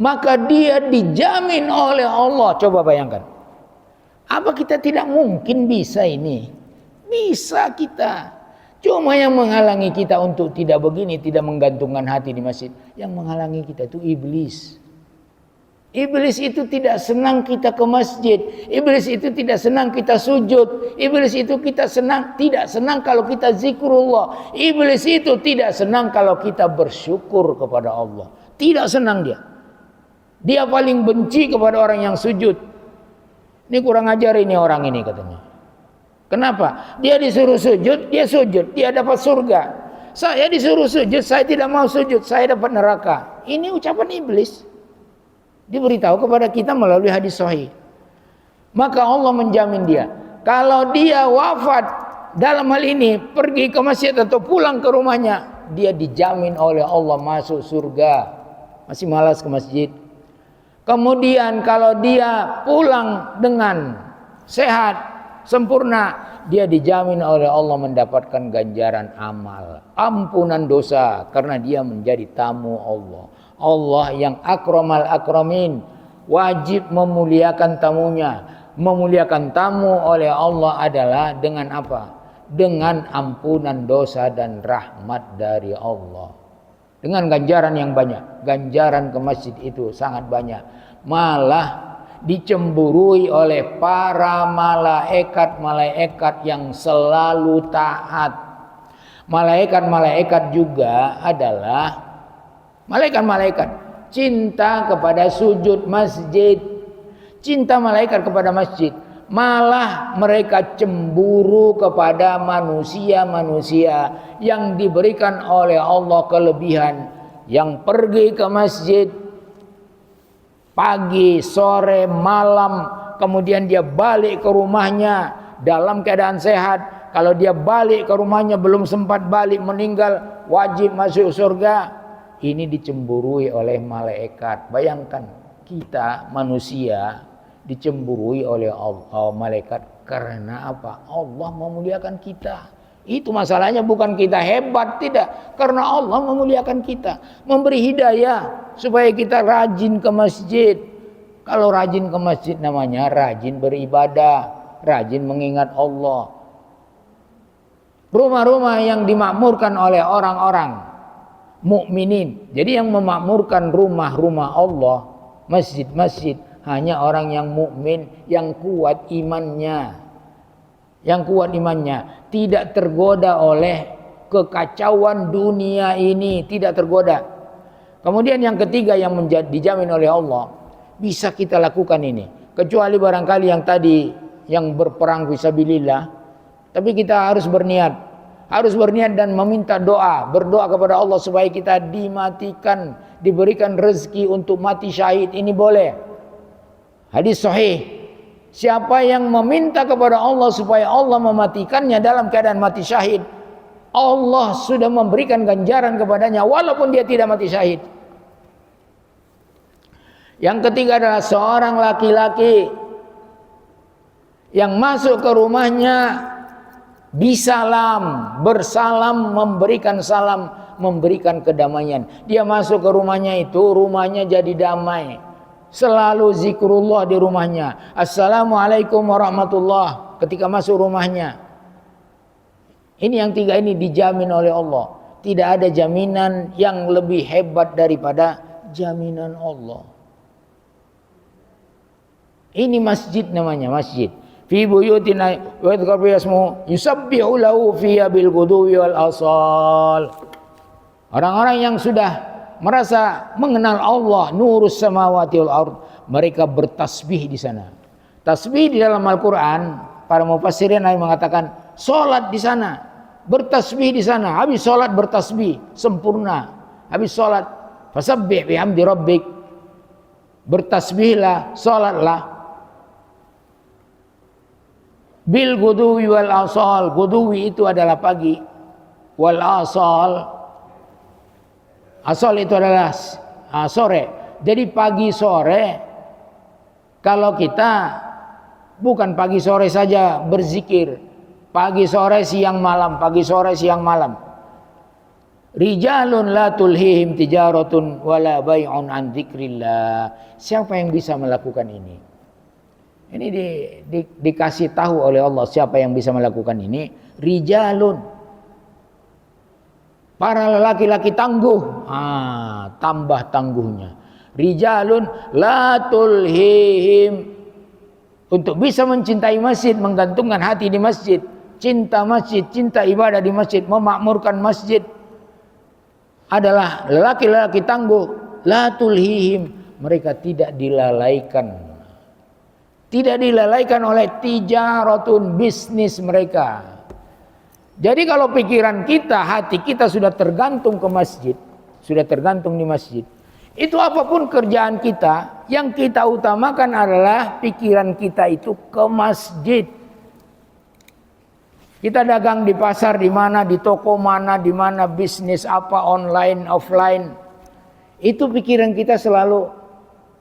maka dia dijamin oleh Allah. Coba bayangkan, apa kita tidak mungkin bisa ini? Bisa kita. Cuma yang menghalangi kita untuk tidak begini, tidak menggantungkan hati di masjid, yang menghalangi kita itu iblis. Iblis itu tidak senang kita ke masjid. Iblis itu tidak senang kita sujud. Iblis itu tidak senang kalau kita zikrullah. Iblis itu tidak senang kalau kita bersyukur kepada Allah. Tidak senang dia. Dia paling benci kepada orang yang sujud. Ini kurang ajar ini orang ini katanya. Kenapa? Dia disuruh sujud, dia sujud, dia dapat surga. Saya disuruh sujud, saya tidak mau sujud, saya dapat neraka. Ini ucapan iblis. Diberitahu kepada kita melalui hadis sahih. Maka Allah menjamin dia, kalau dia wafat dalam hal ini, pergi ke masjid atau pulang ke rumahnya, dia dijamin oleh Allah masuk surga. Masih malas ke masjid. Kemudian kalau dia pulang dengan sehat, sempurna, dia dijamin oleh Allah mendapatkan ganjaran amal, ampunan dosa, karena dia menjadi tamu Allah. Allah yang akramal akramin, wajib memuliakan tamunya. Memuliakan tamu oleh Allah adalah dengan apa? Dengan ampunan dosa dan rahmat dari Allah. Dengan ganjaran yang banyak. Ganjaran ke masjid itu sangat banyak. Malah dicemburui oleh para malaikat-malaikat yang selalu taat. Malaikat-malaikat juga adalah malaikat-malaikat cinta kepada sujud masjid, cinta malaikat kepada masjid. Malah mereka cemburu kepada manusia-manusia yang diberikan oleh Allah kelebihan, yang pergi ke masjid pagi, sore, malam, kemudian dia balik ke rumahnya dalam keadaan sehat. Kalau dia balik ke rumahnya belum sempat balik, meninggal, wajib masuk surga. Ini dicemburui oleh malaikat. Bayangkan, kita manusia dicemburui oleh Allah, malaikat, karena apa? Allah memuliakan kita. Itu masalahnya, bukan kita hebat, tidak, karena Allah memuliakan kita, memberi hidayah supaya kita rajin ke masjid. Kalau rajin ke masjid namanya rajin beribadah, rajin mengingat Allah. Rumah-rumah yang dimakmurkan oleh orang-orang mukminin. Jadi yang memakmurkan rumah-rumah Allah, masjid-masjid, hanya orang yang mukmin, yang kuat imannya. Yang kuat imannya, tidak tergoda oleh kekacauan dunia ini, tidak tergoda. Kemudian yang ketiga yang dijamin oleh Allah, bisa kita lakukan ini, kecuali barangkali yang tadi yang berperang fisabilillah. Tapi kita harus berniat dan meminta doa, berdoa kepada Allah supaya kita dimatikan, diberikan rezeki untuk mati syahid. Ini boleh. Hadis sahih. Siapa yang meminta kepada Allah supaya Allah mematikannya dalam keadaan mati syahid, Allah sudah memberikan ganjaran kepadanya walaupun dia tidak mati syahid. Yang ketiga adalah seorang laki-laki yang masuk ke rumahnya bisalam, bersalam, memberikan salam, memberikan kedamaian. Dia masuk ke rumahnya itu, rumahnya jadi damai. Selalu zikrullah di rumahnya. Assalamualaikum warahmatullah ketika masuk rumahnya. Ini yang tiga ini dijamin oleh Allah. Tidak ada jaminan yang lebih hebat daripada jaminan Allah. Ini masjid namanya, masjid. Fi buyutin wa yadhkar fi ismu yusabbihu lahu fiha bil ghuduwi wal asal. Orang-orang yang sudah merasa mengenal Allah, nurus samawati wal ard, mereka bertasbih di sana. Tasbih di dalam Al-Qur'an, para mufassirin yang mengatakan salat di sana, bertasbih di sana. Habis salat bertasbih sempurna. Habis salat fasabbih bihamdi rabbik. Bertasbihlah, salatlah. Bil guduwi wal asal. Guduwi itu adalah pagi. Wal asal itu adalah sore. Jadi pagi sore, kalau kita bukan pagi sore saja berzikir, pagi sore siang malam, pagi sore siang malam. Rijalun la tulhihim tijaratun wala bai'un an dzikrillah. Siapa yang bisa melakukan ini? Ini dikasih tahu oleh Allah siapa yang bisa melakukan ini. Rijalun, para lelaki-laki tangguh. Tambah tangguhnya. Rijalun la tulhihim, untuk bisa mencintai masjid, menggantungkan hati di masjid, cinta masjid, cinta ibadah di masjid, memakmurkan masjid, adalah lelaki-lelaki tangguh. La tulhihim, mereka tidak dilalaikan. Tidak dilalaikan oleh tijaratun, bisnis mereka. Jadi kalau pikiran kita, hati kita sudah tergantung ke masjid, sudah tergantung di masjid, itu apapun kerjaan kita, yang kita utamakan adalah pikiran kita itu ke masjid. Kita dagang di pasar di mana, di toko mana, di mana, bisnis apa, online, offline. Itu pikiran kita selalu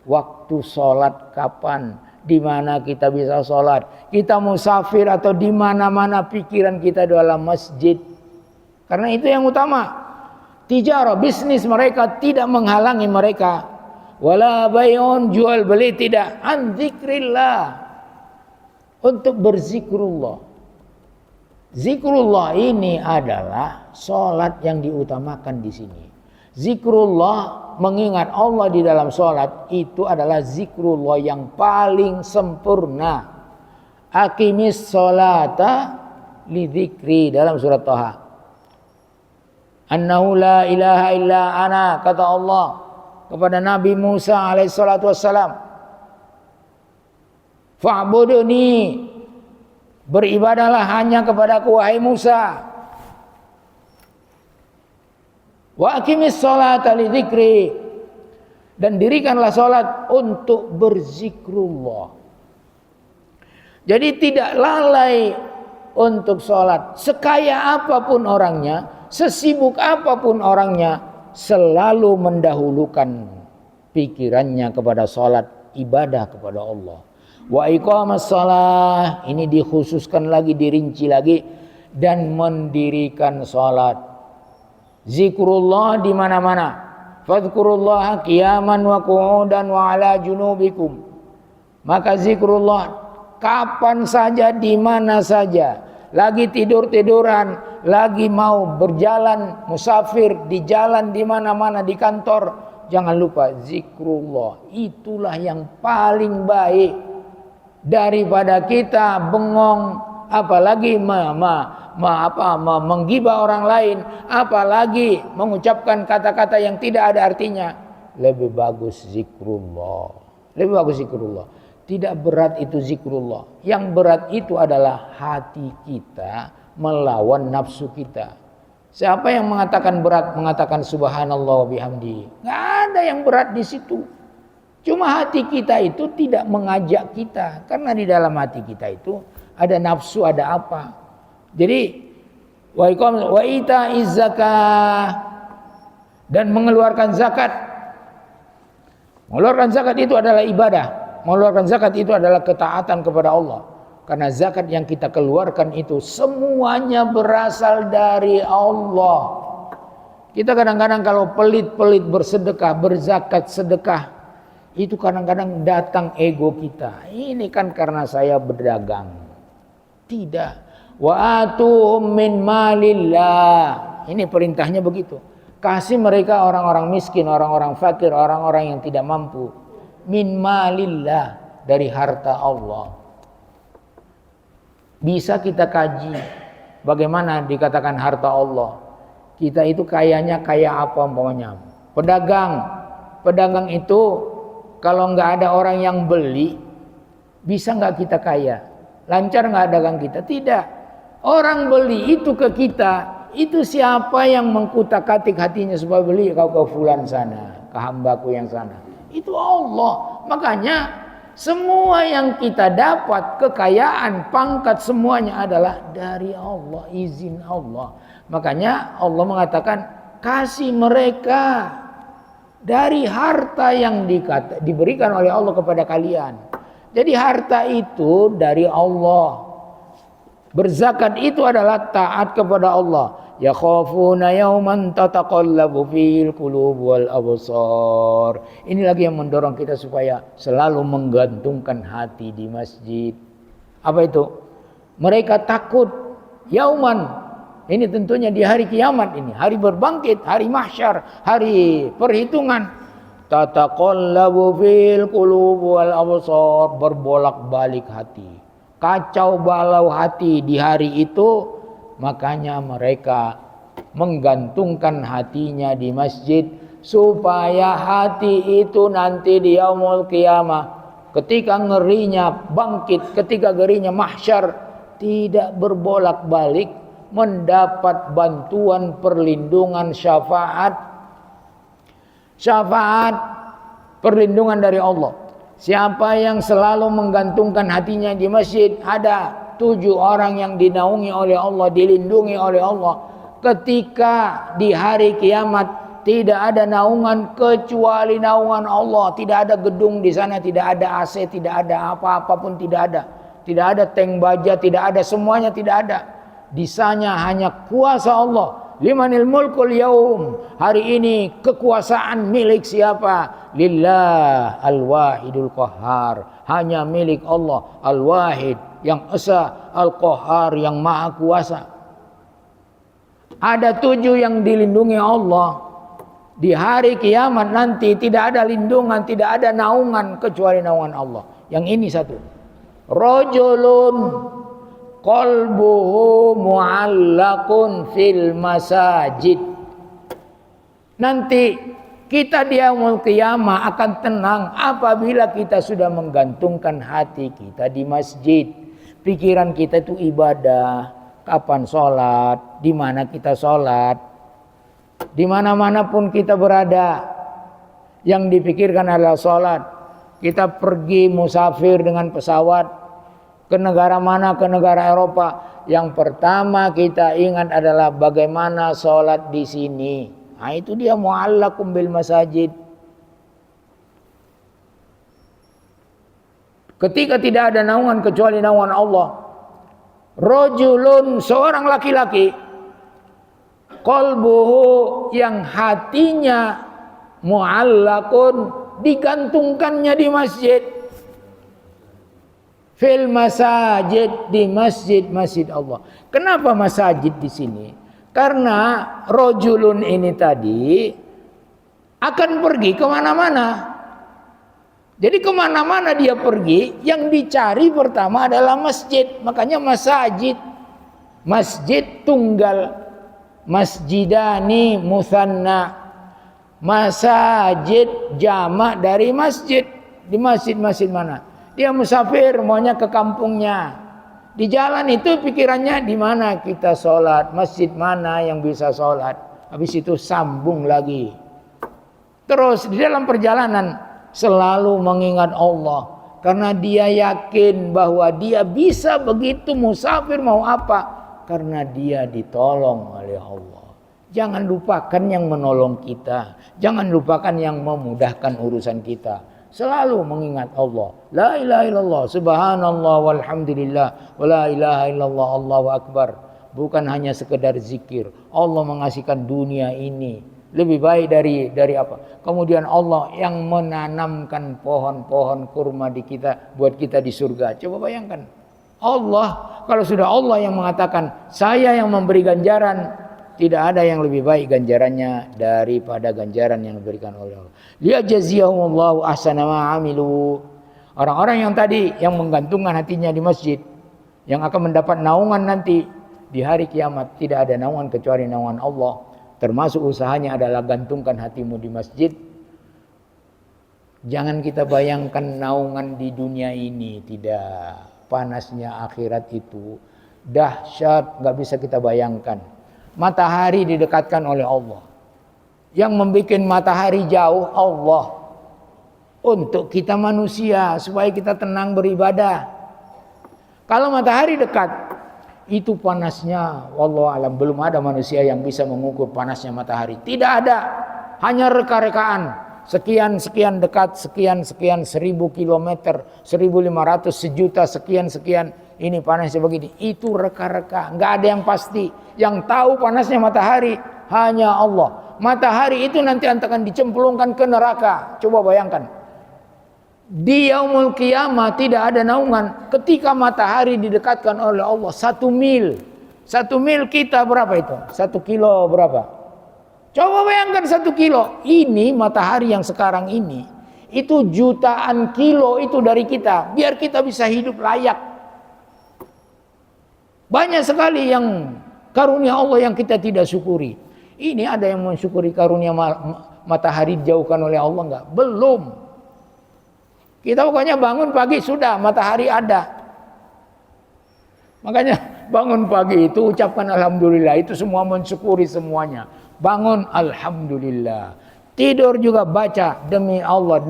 waktu sholat kapan, di mana kita bisa sholat. Kita musafir atau di mana-mana, pikiran kita dalam masjid. Karena itu yang utama. Tijarah, bisnis mereka tidak menghalangi mereka. Wala bay'un, jual beli tidak. An dzikrillah, untuk berzikrullah. Zikrullah ini adalah sholat yang diutamakan di sini. Zikrullah, mengingat Allah di dalam sholat, itu adalah zikrullah yang paling sempurna. Aqimis sholata li dzikri, dalam surat Thaha. Annahu la ilaha illa ana, kata Allah kepada Nabi Musa alaihissalatu wassalam, fa'buduni, beribadahlah hanya kepadaku wahai Musa. Wa aqimis sholata li dzikri, dan dirikanlah salat untuk berzikrullah. Jadi tidak lalai untuk salat. Sekaya apapun orangnya, sesibuk apapun orangnya, selalu mendahulukan pikirannya kepada salat, ibadah kepada Allah. Wa iqamas shalah, ini dikhususkan lagi, dirinci lagi, dan mendirikan salat. Zikrullah di mana-mana. Fadhkurullaha qiyaman wa qu'udan wa ala junubikum. Maka zikrullah kapan saja, di mana saja. Lagi tidur-tiduran, lagi mau berjalan, musafir, di jalan, di mana-mana, di kantor, jangan lupa zikrullah. Itulah yang paling baik daripada kita bengong, apalagi menggibah orang lain, apalagi mengucapkan kata-kata yang tidak ada artinya. Lebih bagus zikrullah. Lebih bagus zikrullah. Tidak berat itu zikrullah. Yang berat itu adalah hati kita melawan nafsu kita. Siapa yang mengatakan berat, mengatakan subhanallah wa bihamdi? Nggak ada yang berat di situ. Cuma hati kita itu tidak mengajak kita, karena di dalam hati kita itu ada nafsu, ada apa. Jadi wa ita'iz zakah, dan mengeluarkan zakat. Mengeluarkan zakat itu adalah ibadah. Mengeluarkan zakat itu adalah ketaatan kepada Allah. Karena zakat yang kita keluarkan itu semuanya berasal dari Allah. Kita kadang-kadang kalau pelit-pelit bersedekah, berzakat, sedekah, itu kadang-kadang datang ego kita. Ini kan karena saya berdagang. Tidak. Wa atuhum min malillah. Ini perintahnya begitu. Kasih mereka orang-orang miskin, orang-orang fakir, orang-orang yang tidak mampu. Min malillah, dari harta Allah. Bisa kita kaji bagaimana dikatakan harta Allah. Kita itu kayanya kaya apa umpamanya? Pedagang itu kalau nggak ada orang yang beli, bisa nggak kita kaya? Lancar nggak dagang kita? Tidak. Orang beli itu ke kita. Itu siapa yang mengkutak-katik hatinya supaya beli kau ke fulan sana, ke hambaku yang sana. Itu Allah. Makanya semua yang kita dapat, kekayaan, pangkat, semuanya adalah dari Allah, izin Allah. Makanya Allah mengatakan kasih mereka dari harta yang diberikan oleh Allah kepada kalian. Jadi harta itu dari Allah. Berzakat itu adalah taat kepada Allah. Yakhafuna yawman tataqallabu fil qulub wal absar. Ini lagi yang mendorong kita supaya selalu menggantungkan hati di masjid. Apa itu? Mereka takut yauman. Ini tentunya di hari kiamat ini, hari berbangkit, hari mahsyar, hari perhitungan. Tataqallabu fil qulub wal absar, berbolak-balik hati. Kacau balau hati di hari itu. Makanya mereka menggantungkan hatinya di masjid supaya hati itu nanti di yaumul qiyamah ketika ngerinya bangkit, ketika ngerinya mahsyar tidak berbolak-balik, mendapat bantuan, perlindungan, syafaat perlindungan dari Allah. Siapa yang selalu menggantungkan hatinya di masjid, ada 7 orang yang dinaungi oleh Allah, dilindungi oleh Allah. Ketika di hari kiamat tidak ada naungan kecuali naungan Allah. Tidak ada gedung di sana, tidak ada AC, tidak ada apa-apa pun, tidak ada. Tidak ada tank baja, tidak ada, semuanya tidak ada. Di sana hanya kuasa Allah. Limanil mulkul yaum. Hari ini kekuasaan milik siapa? Lillah al-wahidul qahhar. Hanya milik Allah al-wahid yang esa, al-qahhar yang maha kuasa. Ada 7 yang dilindungi Allah. Di hari kiamat nanti tidak ada lindungan, tidak ada naungan kecuali naungan Allah. Yang ini satu. Rajulun qalbuhu mu'allaqun fil masajid. Nanti kita di yaumul qiyamah akan tenang apabila kita sudah menggantungkan hati kita di masjid. Pikiran kita itu ibadah, kapan sholat, di mana kita sholat, di mana-mana pun kita berada, yang dipikirkan adalah sholat. Kita pergi musafir dengan pesawat ke negara mana, ke negara Eropa, yang pertama kita ingat adalah bagaimana sholat di sini. Nah, itu dia mu'allaqum bil masajid. Ketika tidak ada naungan kecuali naungan Allah. Rajulun, seorang laki-laki, qalbuhu, yang hatinya mu'allaqun, digantungkannya di masjid. Fil masajid, di masjid Allah. Kenapa masajid di sini? Karena rajulun ini tadi akan pergi kemana-mana. Jadi kemana-mana dia pergi, yang dicari pertama adalah masjid. Makanya masajid, masjid tunggal, masjidani musanna, masajid jamak dari masjid. Di masjid-masjid mana? Dia musafir, maunya ke kampungnya. Di jalan itu pikirannya di mana kita sholat, masjid mana yang bisa sholat. Habis itu sambung lagi. Terus di dalam perjalanan selalu mengingat Allah. Karena dia yakin bahwa dia bisa begitu musafir mau apa. Karena dia ditolong oleh Allah. Jangan lupakan yang menolong kita. Jangan lupakan yang memudahkan urusan kita. Selalu mengingat Allah. La ilaha illallah, subhanallah walhamdulillah, wa la ilaha illallah, Allahu akbar. Bukan hanya sekedar zikir. Allah mengasihkan dunia ini lebih baik dari apa? Kemudian Allah yang menanamkan pohon-pohon kurma di kita, buat kita di surga. Coba bayangkan. Allah, kalau sudah Allah yang mengatakan, saya yang memberi ganjaran, tidak ada yang lebih baik ganjarannya daripada ganjaran yang diberikan oleh Allah. Liyajziyahumullahu ahsana ma amilu. Orang-orang yang tadi yang menggantungkan hatinya di masjid, yang akan mendapat naungan nanti di hari kiamat, tidak ada naungan kecuali naungan Allah. Termasuk usahanya adalah gantungkan hatimu di masjid. Jangan kita bayangkan naungan di dunia ini, tidak. Panasnya akhirat itu dahsyat, nggak bisa kita bayangkan. Matahari didekatkan oleh Allah. Yang membuat matahari jauh Allah. Untuk kita manusia supaya kita tenang beribadah. Kalau matahari dekat, itu panasnya wallahu alam, belum ada manusia yang bisa mengukur panasnya matahari. Tidak ada, hanya reka-rekaan. Sekian dekat, sekian 1000 kilometer, 1500, sejuta, sekian ini panasnya begini. Itu reka-reka, nggak ada yang pasti. Yang tahu panasnya matahari hanya Allah. Matahari itu nanti akan dicemplungkan ke neraka. Coba bayangkan, di yaumul qiyamah tidak ada naungan ketika matahari didekatkan oleh Allah 1 mil. 1 mil kita berapa itu? 1 kilo berapa? Coba bayangkan 1 kilo. Ini matahari yang sekarang ini, itu jutaan kilo itu dari kita, biar kita bisa hidup layak. Banyak sekali yang karunia Allah yang kita tidak syukuri. Ini ada yang mensyukuri karunia matahari dijauhkan oleh Allah enggak? Belum. Kita pokoknya bangun pagi sudah matahari ada. Makanya bangun pagi itu ucapkan alhamdulillah, itu semua mensyukuri semuanya. Bangun alhamdulillah. Tidur juga baca demi Allah,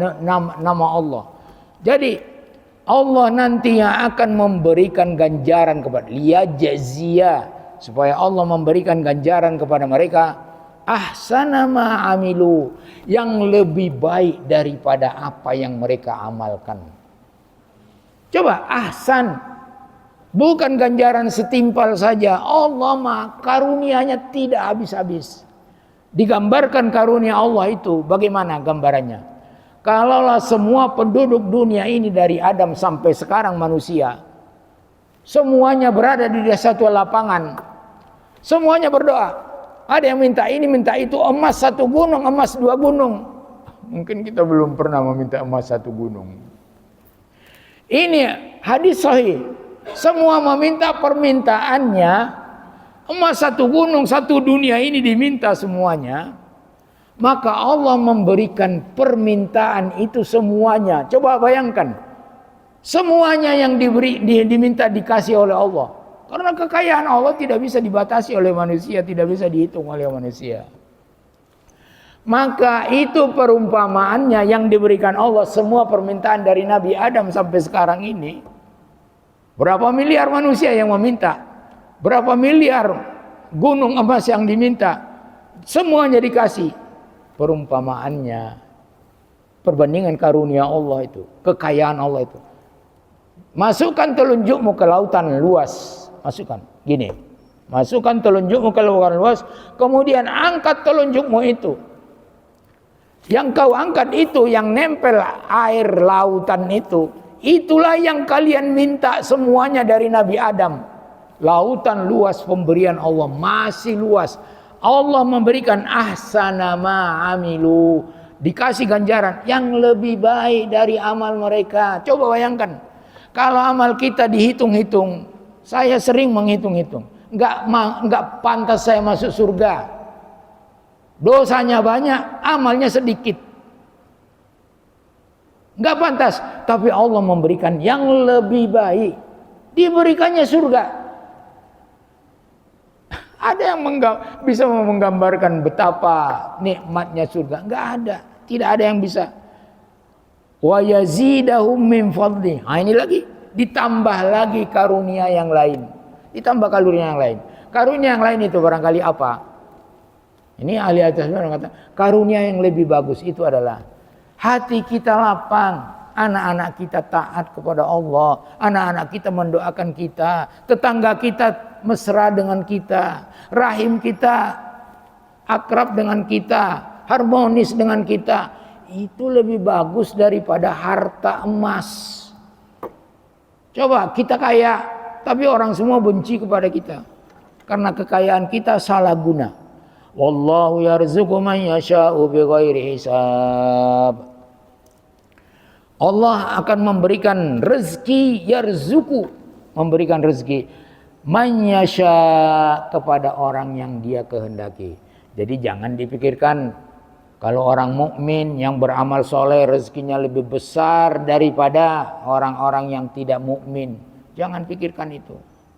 nama Allah. Jadi Allah nanti yang akan memberikan ganjaran kepada liyajzia, supaya Allah memberikan ganjaran kepada mereka ahsana ma amilu, yang lebih baik daripada apa yang mereka amalkan. Coba ahsan, bukan ganjaran setimpal saja. Allah mah karunianya tidak habis-habis. Digambarkan karunia Allah itu bagaimana gambarannya? Kalaulah semua penduduk dunia ini dari Adam sampai sekarang manusia, semuanya berada di satu lapangan, semuanya berdoa. Ada yang minta ini, minta itu, emas 1 gunung, emas 2 gunung. Mungkin kita belum pernah meminta emas 1 gunung. Ini hadis sahih. Semua meminta permintaannya emas 1 gunung, 1 dunia ini diminta semuanya. Maka Allah memberikan permintaan itu semuanya. Coba bayangkan, semuanya yang diminta dikasih oleh Allah. Karena kekayaan Allah tidak bisa dibatasi oleh manusia, tidak bisa dihitung oleh manusia. Maka itu perumpamaannya yang diberikan Allah, semua permintaan dari Nabi Adam sampai sekarang ini. Berapa miliar manusia yang meminta? Berapa miliar gunung emas yang diminta? Semuanya dikasih. Perumpamaannya, perbandingan karunia Allah itu, kekayaan Allah itu. Masukkan telunjukmu ke lautan luas. Masukkan, gini. Masukkan telunjukmu ke lautan luas, kemudian angkat telunjukmu itu. Yang kau angkat itu, yang nempel air lautan itu, itulah yang kalian minta semuanya dari Nabi Adam. Lautan luas pemberian Allah, masih luas. Allah memberikan ahsana ma amilu, dikasih ganjaran yang lebih baik dari amal mereka. Coba bayangkan, kalau amal kita dihitung-hitung, saya sering menghitung-hitung, enggak pantas saya masuk surga. Dosanya banyak, amalnya sedikit. Enggak pantas, tapi Allah memberikan yang lebih baik. Diberikannya surga. Ada yang bisa menggambarkan betapa nikmatnya surga? Enggak ada, tidak ada yang bisa. Wa yazidahum min fadli. Nah, ini lagi ditambah lagi karunia yang lain. Ditambah karunia yang lain. Karunia yang lain itu barangkali apa? Ini ahli hadis mengatakan karunia yang lebih bagus itu adalah hati kita lapang, anak-anak kita taat kepada Allah, anak-anak kita mendoakan kita, tetangga kita mesra dengan kita, rahim kita akrab dengan kita, harmonis dengan kita. Itu lebih bagus daripada harta emas. Coba kita kaya, tapi orang semua benci kepada kita. karena kekayaan kita salah guna. Wallahu yarzuqu man yasha'u bighairi hisab. Allah akan memberikan rezeki, yarzuqu, memberikan rezeki man yasha, kepada orang yang dia kehendaki. Jadi jangan dipikirkan kalau orang mukmin yang beramal soleh rezekinya lebih besar daripada orang-orang yang tidak mukmin. Jangan pikirkan itu.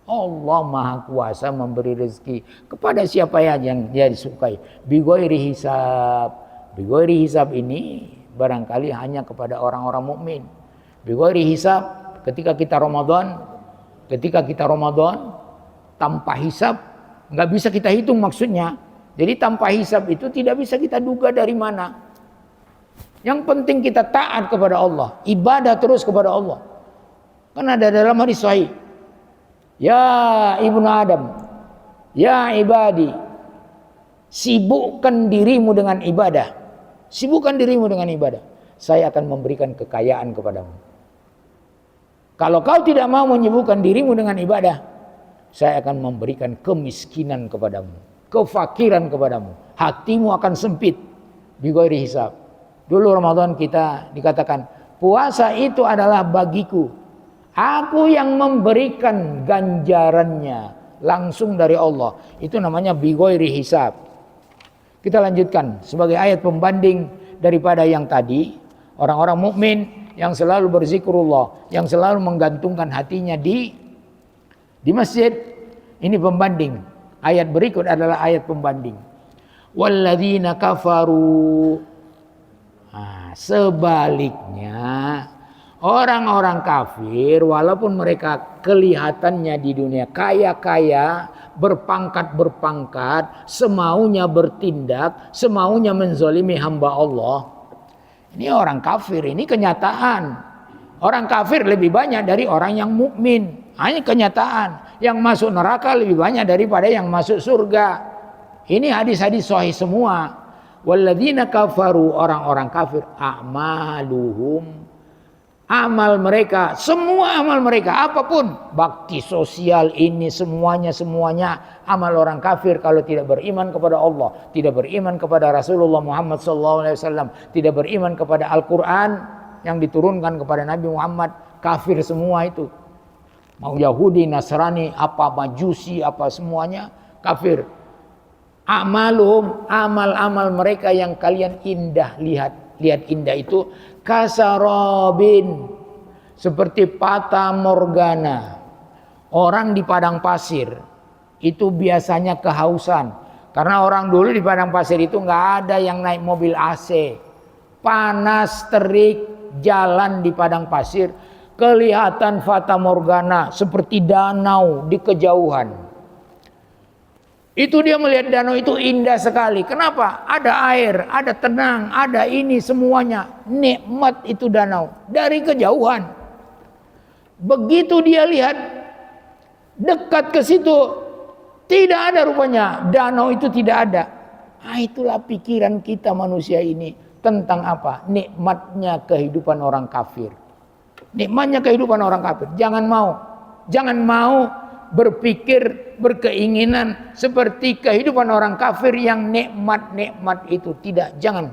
Allah Maha Kuasa memberi rezeki kepada siapa yang dia disukai. Bighairi hisab. Bighairi hisab ini barangkali hanya kepada orang-orang mukmin. Bighairi hisab, ketika kita Ramadan tanpa hisab, nggak bisa kita hitung maksudnya. Jadi tanpa hisab itu tidak bisa kita duga dari mana. Yang penting kita taat kepada Allah, ibadah terus kepada Allah. Kan ada dalam hadis sahih, ya ibnu Adam, ya ibadi, sibukkan dirimu dengan ibadah. Sibukkan dirimu dengan ibadah. Saya akan memberikan kekayaan kepadamu. Kalau kau tidak mau menyibukkan dirimu dengan ibadah, saya akan memberikan kemiskinan kepadamu, kefakiran kepadamu. Hatimu akan sempit. Bighairi hisab. Dulu Ramadan kita dikatakan, puasa itu adalah bagiku. Aku yang memberikan ganjarannya langsung dari Allah. Itu namanya bighairi hisab. Kita lanjutkan sebagai ayat pembanding daripada yang tadi. Orang-orang mukmin yang selalu berzikrullah, yang selalu menggantungkan hatinya di masjid. Ini pembanding. Ayat berikut adalah ayat pembanding. Walladzina kafaru. Sebaliknya orang-orang kafir walaupun mereka kelihatannya di dunia kaya-kaya, berpangkat-berpangkat, semaunya bertindak, semaunya menzalimi hamba Allah. Ini orang kafir, ini kenyataan. Orang kafir lebih banyak dari orang yang mukmin. Hanya kenyataan. Yang masuk neraka lebih banyak daripada yang masuk surga. Ini hadis-hadis sahih semua. Walladzina kafaru, orang-orang kafir, a'maluhum, amal mereka, semua amal mereka, apapun, bakti sosial ini semuanya amal orang kafir kalau tidak beriman kepada Allah, tidak beriman kepada Rasulullah Muhammad SAW, tidak beriman kepada Al-Quran yang diturunkan kepada Nabi Muhammad, kafir semua itu. Mau Yahudi, Nasrani, apa Majusi, apa semuanya kafir. Amaluhum, amal-amal mereka yang kalian indah lihat indah itu kasarobin, seperti fata morgana. Orang di padang pasir itu biasanya kehausan, karena orang dulu di padang pasir itu nggak ada yang naik mobil AC, panas terik, jalan di padang pasir kelihatan fata morgana seperti danau di kejauhan. Itu dia melihat danau itu indah sekali. Kenapa? Ada air, ada tenang, ada ini semuanya. Nikmat itu danau dari kejauhan. Begitu dia lihat dekat ke situ, tidak ada rupanya. Danau itu tidak ada. Itulah pikiran kita manusia ini tentang apa? Nikmatnya kehidupan orang kafir. Nikmatnya kehidupan orang kafir. Jangan mau berpikir, berkeinginan seperti kehidupan orang kafir yang nikmat itu. Tidak, jangan.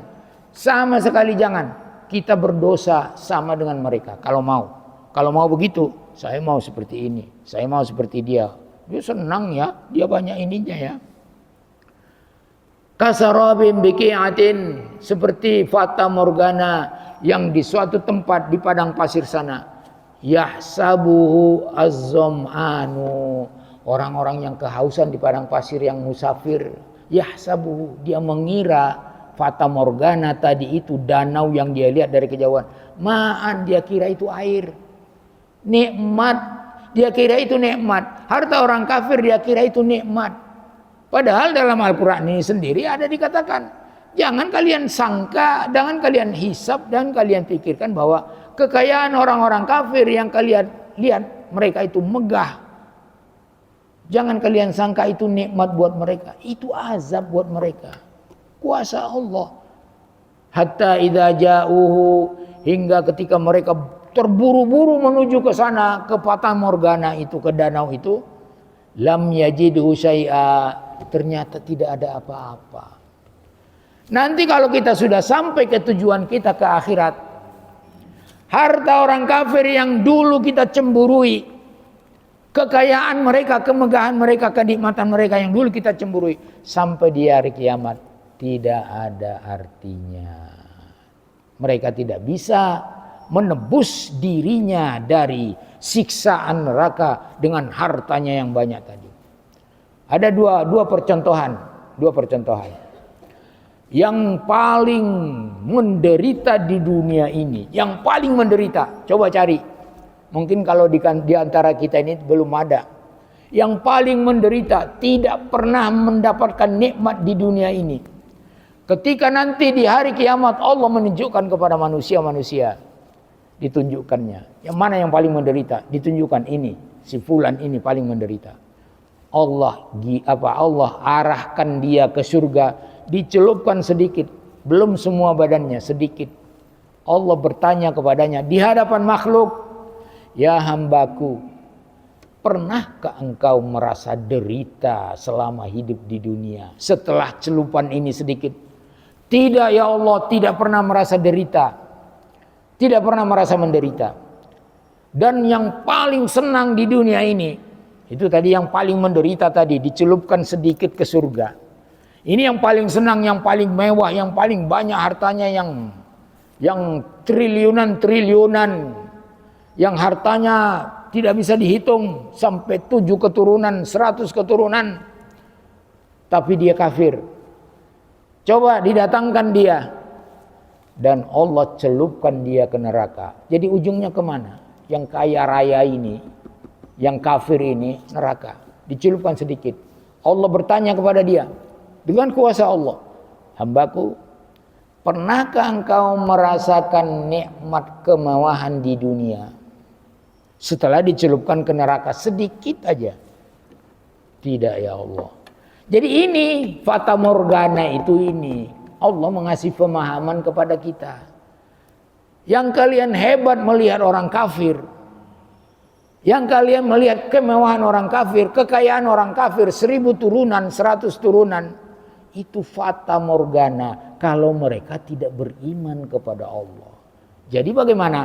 Sama sekali jangan. Kita berdosa sama dengan mereka. Kalau mau begitu, saya mau seperti ini, saya mau seperti dia. Dia senang ya, dia banyak ininya ya. Kasarabim biqi'atin, seperti fata morgana yang di suatu tempat di padang pasir sana. Yahsabuhu az-zam'anu, orang-orang yang kehausan di padang pasir yang musafir. Yahsabuhu, dia mengira fata morgana tadi itu danau yang dia lihat dari kejauhan. Ma'an, dia kira itu air. Nikmat, dia kira itu nikmat. Harta orang kafir dia kira itu nikmat. Padahal dalam Al-Quran ini sendiri ada dikatakan, jangan kalian sangka, jangan kalian hisab, dan kalian pikirkan bahwa kekayaan orang-orang kafir yang kalian lihat mereka itu megah. Jangan kalian sangka itu nikmat buat mereka, itu azab buat mereka. Kuasa Allah. Hatta idza ja'uhu, hingga ketika mereka terburu-buru menuju ke sana, ke fata morgana itu, ke danau itu. lam yajidhu syai'a, ternyata tidak ada apa-apa. Nanti kalau kita sudah sampai ke tujuan kita ke akhirat, harta orang kafir yang dulu kita cemburui, kekayaan mereka, kemegahan mereka, kenikmatan mereka yang dulu kita cemburui, sampai di hari kiamat tidak ada artinya. Mereka tidak bisa menebus dirinya dari siksaan neraka dengan hartanya yang banyak tadi. Ada dua percontohan. Yang paling menderita di dunia ini, yang paling menderita, coba cari. Mungkin kalau di antara kita ini belum ada. Yang paling menderita, tidak pernah mendapatkan nikmat di dunia ini. Ketika nanti di hari kiamat Allah menunjukkan kepada manusia-manusia, ditunjukkannya. Yang mana yang paling menderita? Ditunjukkan ini, si fulan ini paling menderita. Allah arahkan dia ke surga, dicelupkan sedikit, belum semua badannya, sedikit. Allah bertanya kepadanya di hadapan makhluk, ya hambaku, pernahkah engkau merasa derita selama hidup di dunia setelah celupan ini sedikit? Tidak ya Allah, tidak pernah merasa derita, tidak pernah merasa menderita. Dan yang paling senang di dunia ini, itu tadi yang paling menderita tadi, dicelupkan sedikit ke surga. Ini yang paling senang, yang paling mewah, yang paling banyak hartanya, yang triliunan, yang hartanya tidak bisa dihitung, sampai 7 keturunan, 100 keturunan, tapi dia kafir. Coba didatangkan dia, dan Allah celupkan dia ke neraka. Jadi ujungnya kemana? Yang kaya raya ini, yang kafir ini, neraka. Dicelupkan sedikit. Allah bertanya kepada dia dengan kuasa Allah, hambaku, pernahkah engkau merasakan nikmat kemewahan di dunia setelah dicelupkan ke neraka sedikit aja? Tidak ya Allah. Jadi ini fata morgana, itu ini Allah mengasih pemahaman kepada kita. Yang kalian hebat melihat orang kafir, yang kalian melihat kemewahan orang kafir, kekayaan orang kafir, 1000 turunan, 100 turunan, itu fata morgana kalau mereka tidak beriman kepada Allah. Jadi bagaimana?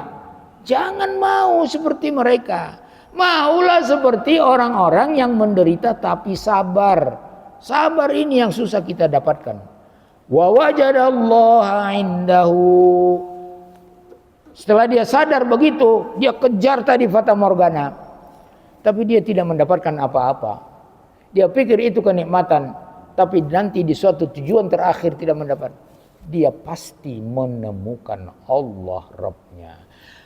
Jangan mau seperti mereka. Maulah seperti orang-orang yang menderita tapi sabar. Sabar ini yang susah kita dapatkan. Wa wajadallaha indahu. Setelah dia sadar begitu, dia kejar tadi fata morgana, tapi dia tidak mendapatkan apa-apa. Dia pikir itu kenikmatan, tapi nanti di suatu tujuan terakhir tidak mendapat. Dia pasti menemukan Allah Rabbnya.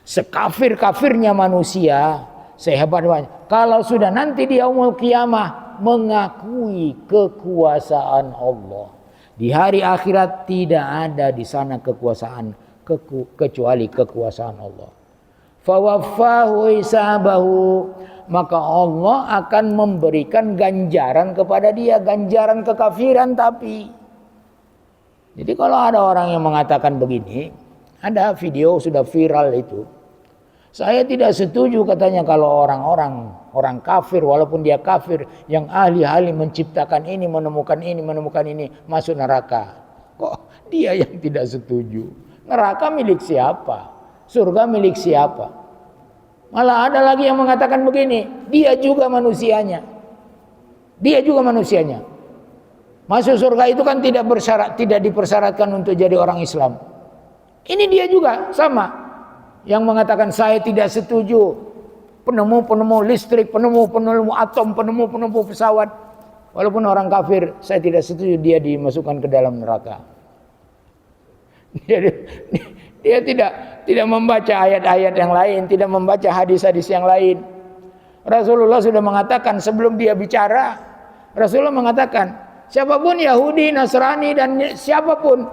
Sekafir-kafirnya manusia, sehebat-hebatnya, kalau sudah nanti di yaumul qiyamah mengakui kekuasaan Allah, di hari akhirat tidak ada di sana kekuasaan kecuali kekuasaan Allah. Fawaffahu hisabahu, maka Allah akan memberikan ganjaran kepada dia, ganjaran kekafiran. Tapi jadi kalau ada orang yang mengatakan begini, ada video sudah viral itu, saya tidak setuju katanya kalau orang kafir, walaupun dia kafir, yang ahli-ahli menciptakan ini, menemukan ini, masuk neraka. Kok dia yang tidak setuju? Neraka milik siapa? Surga milik siapa? Malah ada lagi yang mengatakan begini, dia juga manusianya. Masuk surga itu kan tidak dipersyaratkan untuk jadi orang Islam. Ini dia juga sama. Yang mengatakan saya tidak setuju penemu listrik, penemu atom, penemu pesawat. Walaupun orang kafir, saya tidak setuju dia dimasukkan ke dalam neraka. Dia tidak membaca ayat-ayat yang lain, tidak membaca hadis-hadis yang lain. Rasulullah sudah mengatakan sebelum dia bicara, Rasulullah mengatakan, siapapun Yahudi, Nasrani dan siapapun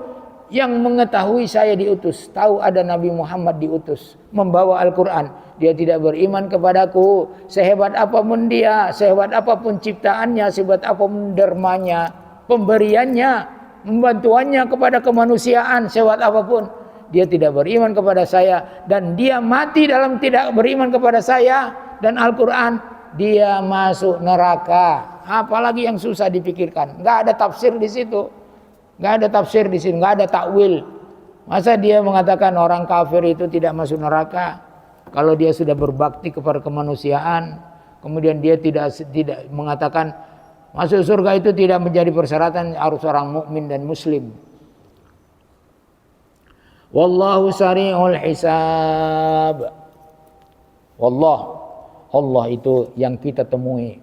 yang mengetahui saya diutus, tahu ada Nabi Muhammad diutus membawa Al-Quran, dia tidak beriman kepadaku, sehebat apapun dia, sehebat apapun ciptaannya, sehebat apapun dermanya, pemberiannya, membantuannya kepada kemanusiaan, sehebat apapun, dia tidak beriman kepada saya, dan dia mati dalam tidak beriman kepada saya dan Al-Quran, dia masuk neraka. Apalagi yang susah dipikirkan. Nggak ada tafsir di situ. Nggak ada tafsir di sini. Nggak ada takwil. Masa dia mengatakan orang kafir itu tidak masuk neraka kalau dia sudah berbakti kepada kemanusiaan, kemudian dia tidak mengatakan masuk surga itu tidak menjadi persyaratan harus orang mukmin dan muslim. Wallahu sari'ul hisab. Allah itu yang kita temui.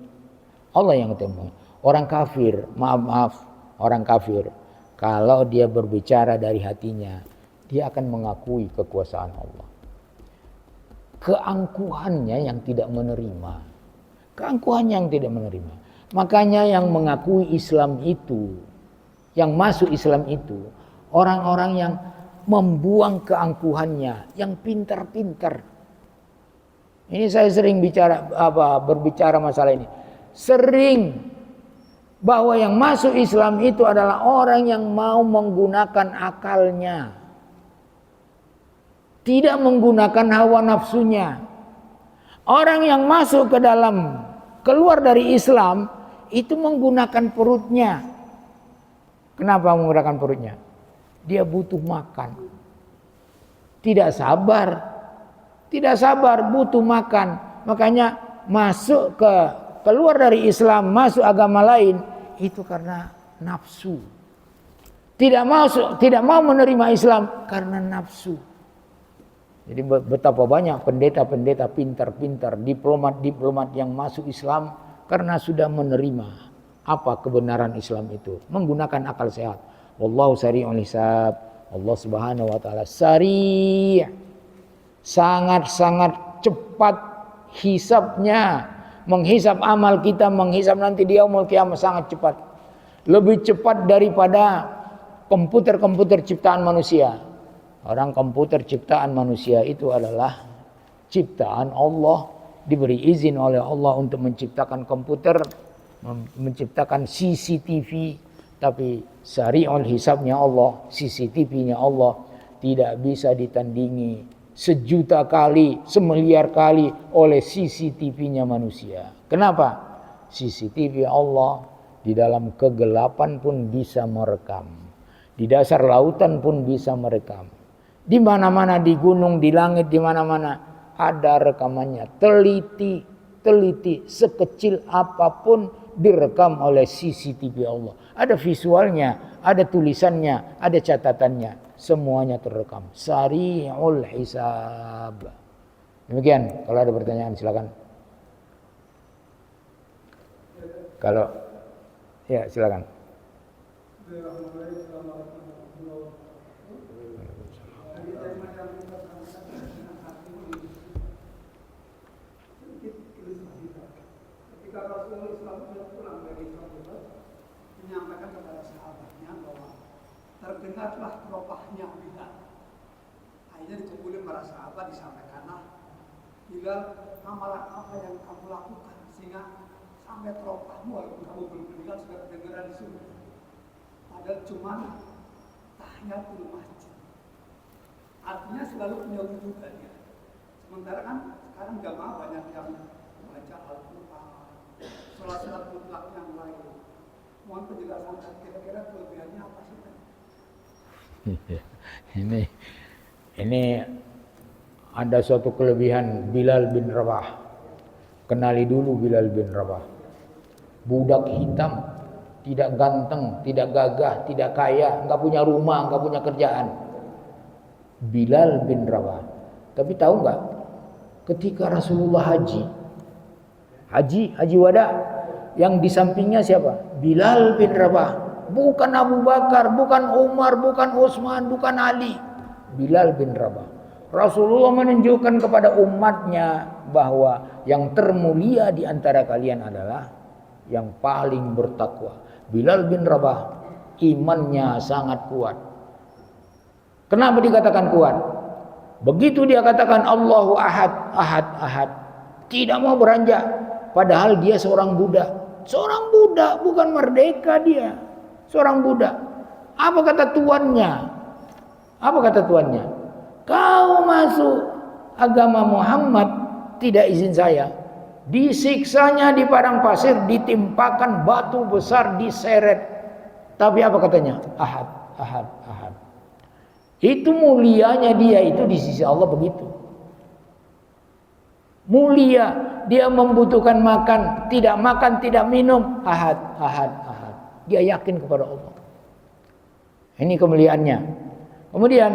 Allah yang temui. Orang kafir, maaf, orang kafir kalau dia berbicara dari hatinya, dia akan mengakui kekuasaan Allah. Keangkuhannya yang tidak menerima. Keangkuhannya yang tidak menerima. Makanya yang mengakui Islam itu, yang masuk Islam itu, orang-orang yang membuang keangkuhannya, yang pintar-pintar. Ini saya sering berbicara masalah ini. Sering bahwa yang masuk Islam itu adalah orang yang mau menggunakan akalnya. Tidak menggunakan hawa nafsunya. Orang yang masuk ke dalam, keluar dari Islam, itu menggunakan perutnya. Kenapa menggunakan perutnya? Dia butuh makan. Tidak sabar butuh makan. Makanya keluar dari Islam, masuk agama lain, itu karena nafsu. Tidak mau menerima Islam karena nafsu. Jadi betapa banyak pendeta-pendeta pintar-pintar, diplomat-diplomat yang masuk Islam karena sudah menerima apa kebenaran Islam itu, menggunakan akal sehat. Wallahu sari'ul hisab. Allah Subhanahu wa taala sari', sangat-sangat cepat hisabnya, menghisap amal kita, menghisap nanti di yaumul qiyamah sangat cepat. Lebih cepat daripada komputer-komputer ciptaan manusia. Orang komputer ciptaan manusia itu adalah ciptaan Allah, diberi izin oleh Allah untuk menciptakan komputer, menciptakan CCTV, tapi sari'ul hisabnya Allah, CCTV-nya Allah tidak bisa ditandingi 1.000.000 kali, 1.000.000.000 kali oleh CCTV-nya manusia. Kenapa? CCTV Allah di dalam kegelapan pun bisa merekam. Di dasar lautan pun bisa merekam. Di mana-mana, di gunung, di langit, di mana-mana ada rekamannya. Teliti, sekecil apapun direkam oleh CCTV Allah. Ada visualnya, ada tulisannya, ada catatannya. Semuanya terekam. Sari'ul hisab. Demikian. Kalau ada pertanyaan silakan. Kalau ya silakan. Ketika Rasulullah SAW pulang dari Islam, menyampaikan kepada sahabatnya bahwa terdengarlah teropahnya Bilal. Akhirnya dikumpulin para sahabat, disampaikanlah, Bilal, amalan apa yang kamu lakukan sehingga sampai teropahmu walaupun kamu belum meninggal sudah kedengaran di surga. Padahal cuma tahiyatul masjid. Artinya selalu punya rujukan ya. Sementara kan sekarang jamaah banyak yang baca Al-Quran, sholat mutlak yang lain. Mohon penjelasan kira-kira kelebihannya apa sih? Ini ada suatu kelebihan Bilal bin Rabah. Kenali dulu Bilal bin Rabah. Budak hitam, tidak ganteng, tidak gagah, tidak kaya, enggak punya rumah, enggak punya kerjaan. Bilal bin Rabah. Tapi tahu enggak? Ketika Rasulullah haji wada, yang di sampingnya siapa? Bilal bin Rabah. Bukan Abu Bakar, bukan Umar, bukan Utsman, bukan Ali. Bilal bin Rabah. Rasulullah menunjukkan kepada umatnya bahwa yang termulia di antara kalian adalah yang paling bertakwa. Bilal bin Rabah imannya sangat kuat. Kenapa dikatakan kuat? Begitu dia katakan Allahu Ahad, Ahad, Ahad, tidak mau beranjak. Padahal dia seorang budak. Seorang budak, bukan merdeka dia. Seorang budak. Apa kata tuannya? Apa kata tuannya? Kau masuk agama Muhammad tidak izin saya. Disiksanya di padang pasir, ditimpakan batu besar, diseret. Tapi apa katanya? Ahad, ahad, ahad. Itu mulianya dia itu di sisi Allah begitu. Mulia, dia membutuhkan makan, tidak minum, ahad, ahad, ahad. Dia yakin kepada Allah. Ini kemuliaannya. Kemudian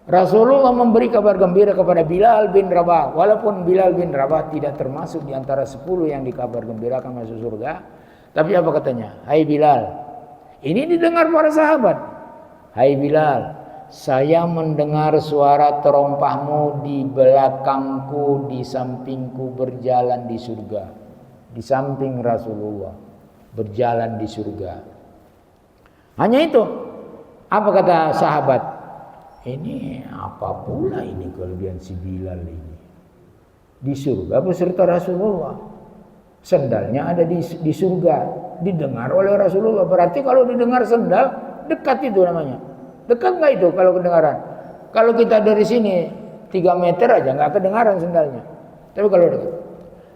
Rasulullah memberi kabar gembira kepada Bilal bin Rabah. Walaupun Bilal bin Rabah tidak termasuk di antara 10 yang dikabar gembirakan masuk surga, tapi apa katanya? Hai Bilal. Ini didengar para sahabat. Hai Bilal, saya mendengar suara terompahmu di belakangku, di sampingku berjalan di surga. Di samping Rasulullah berjalan di surga. Hanya itu. Apa kata sahabat? Ini apa pula ini kelebihan si Bilal ini? Di surga beserta Rasulullah. Sendalnya ada di surga. Didengar oleh Rasulullah. Berarti kalau didengar sendal, dekat itu namanya. Dekat nggak itu kalau kedengaran? Kalau kita dari sini 3 meter aja nggak kedengaran sendalnya. Tapi kalau dekat.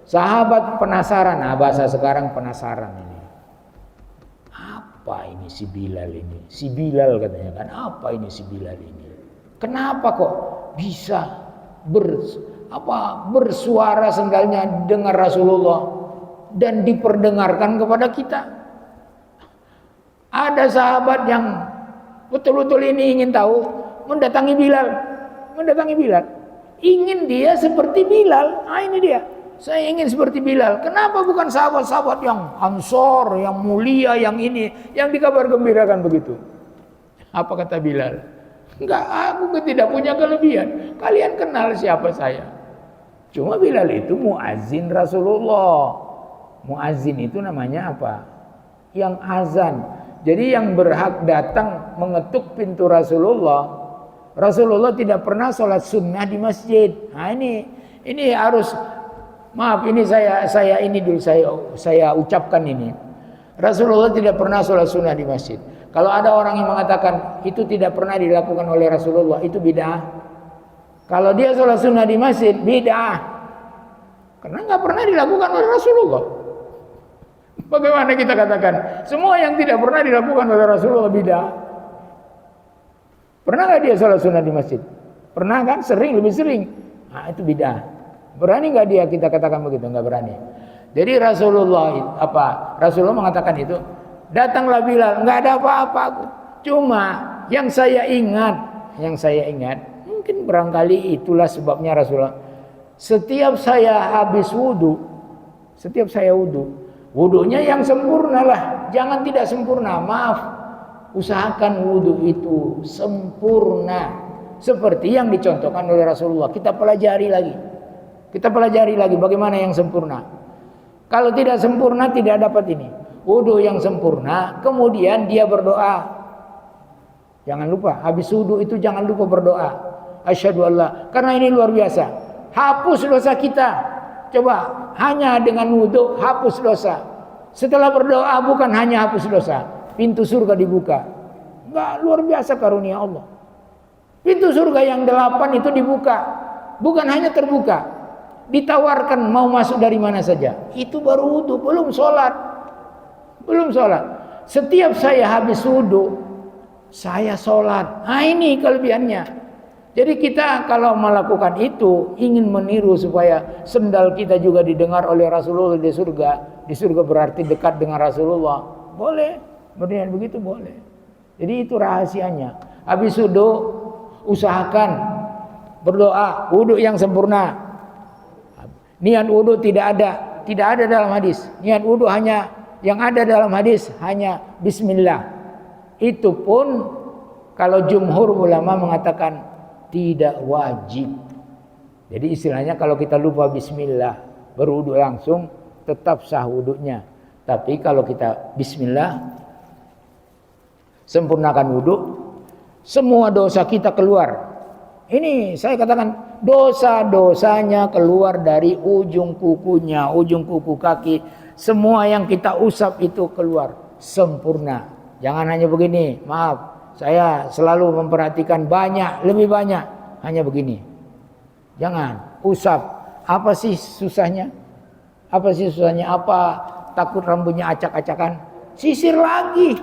Sahabat penasaran. Nah, bahasa sekarang penasaran ini. Apa ini si Bilal ini? Si Bilal katanya kan, apa ini si Bilal ini? Kenapa kok bisa bersuara sendalnya dengar Rasulullah dan diperdengarkan kepada kita? Ada sahabat yang betul-betul ini ingin tahu, mendatangi Bilal. Ingin dia seperti Bilal. Ah, ini dia. Saya ingin seperti Bilal. Kenapa bukan sahabat-sahabat yang Ansor, yang mulia, yang ini, yang dikabar gembirakan begitu? Apa kata Bilal? Enggak, aku tidak punya kelebihan. Kalian kenal siapa saya? Cuma Bilal itu muazzin Rasulullah. Muazzin itu namanya apa? Yang azan. Jadi yang berhak datang mengetuk pintu Rasulullah. Rasulullah tidak pernah sholat sunnah di masjid. Nah ini harus, maaf ini saya ini dulu saya ucapkan ini. Rasulullah tidak pernah sholat sunnah di masjid. Kalau ada orang yang mengatakan itu tidak pernah dilakukan oleh Rasulullah, itu bid'ah. Kalau dia sholat sunnah di masjid, bid'ah. Karena nggak pernah dilakukan oleh Rasulullah. Bagaimana kita katakan semua yang tidak pernah dilakukan oleh Rasulullah bid'ah? Pernah nggak dia sholat sunnah di masjid? Pernah kan? Sering, lebih sering. Nah, itu bid'ah. Berani nggak dia kita katakan begitu? Nggak berani. Jadi Rasulullah mengatakan itu, datanglah Bilal, nggak ada apa-apa. Cuma yang saya ingat, mungkin barangkali itulah sebabnya Rasulullah. Setiap saya habis wudu, wudunya yang sempurna lah, jangan tidak sempurna. Maaf, usahakan wudu itu sempurna seperti yang dicontohkan oleh Rasulullah. Kita pelajari lagi bagaimana yang sempurna. Kalau tidak sempurna tidak dapat ini. Wudu yang sempurna, kemudian dia berdoa. Jangan lupa, habis wudu itu jangan lupa berdoa. Asyhadu alla, karena ini luar biasa. Hapus dosa kita. Coba, hanya dengan wudu hapus dosa. Setelah berdoa bukan hanya hapus dosa, pintu surga dibuka. Enggak, luar biasa karunia Allah. Pintu surga yang 8 itu dibuka. Bukan hanya terbuka, ditawarkan mau masuk dari mana saja. Itu baru wudu, belum sholat. Setiap saya habis wudu, saya sholat. Nah ini kelebihannya. Jadi kita kalau melakukan itu, ingin meniru supaya sendal kita juga didengar oleh Rasulullah di surga. Di surga berarti dekat dengan Rasulullah. Boleh, berdiri begitu boleh. Jadi itu rahasianya. Habis wudu, usahakan berdoa, wudu yang sempurna. Niat wudu tidak ada dalam hadis. Niat wudu hanya yang ada dalam hadis hanya bismillah. Itu pun kalau jumhur ulama mengatakan tidak wajib. Jadi istilahnya kalau kita lupa bismillah berwudu langsung tetap sah wudunya. Tapi kalau kita bismillah sempurnakan wudu, semua dosa kita keluar. Ini saya katakan dosa-dosanya keluar dari ujung kukunya, ujung kuku kaki. Semua yang kita usap itu keluar sempurna. Jangan hanya begini, maaf. Saya selalu memperhatikan lebih banyak. Hanya begini. Jangan usap. Apa sih susahnya? Apa sih susahnya? Apa takut rambutnya acak-acakan? Sisir lagi.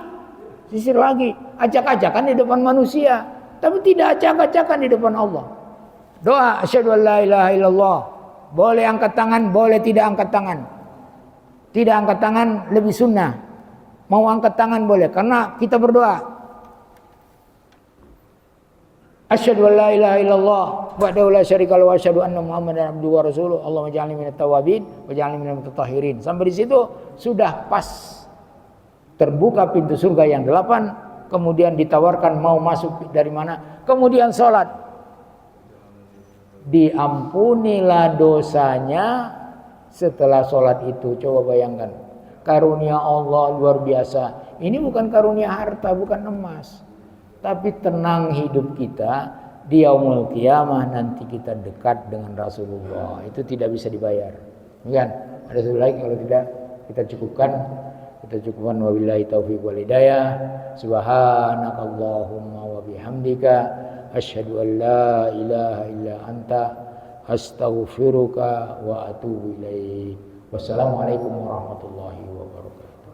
Acak-acakan di depan manusia, tapi tidak acak-acakan di depan Allah. Doa asyhadu an la ilaha illallah. Boleh angkat tangan, boleh tidak angkat tangan. Tidak angkat tangan lebih sunnah. Mau angkat tangan boleh, karena kita berdoa. Asyhadu an la ilaha illallah wahdahu la syarika lahu wa asyhadu anna Muhammadan abduhu wa rasuluh. Allahumma ij'alni minat tawwabin waj'alni minal mutatahhirin. Sampai di situ sudah pas. Terbuka pintu surga yang 8, kemudian ditawarkan mau masuk dari mana, kemudian sholat, diampunilah dosanya setelah sholat itu. Coba bayangkan, karunia Allah luar biasa. Ini bukan karunia harta, bukan emas, tapi tenang hidup kita di yaumul qiyamah, nanti kita dekat dengan Rasulullah. Itu tidak bisa dibayar. Kan? Ada satu lagi, kalau tidak kita cukupkan. Wabillahi taufiq wal hidayah. Subhanakallahumma wa bihamdika asyhadu an la ilaha illa anta astaghfiruka wa atubu ilaik. Wassalamualaikum warahmatullahi wabarakatuh.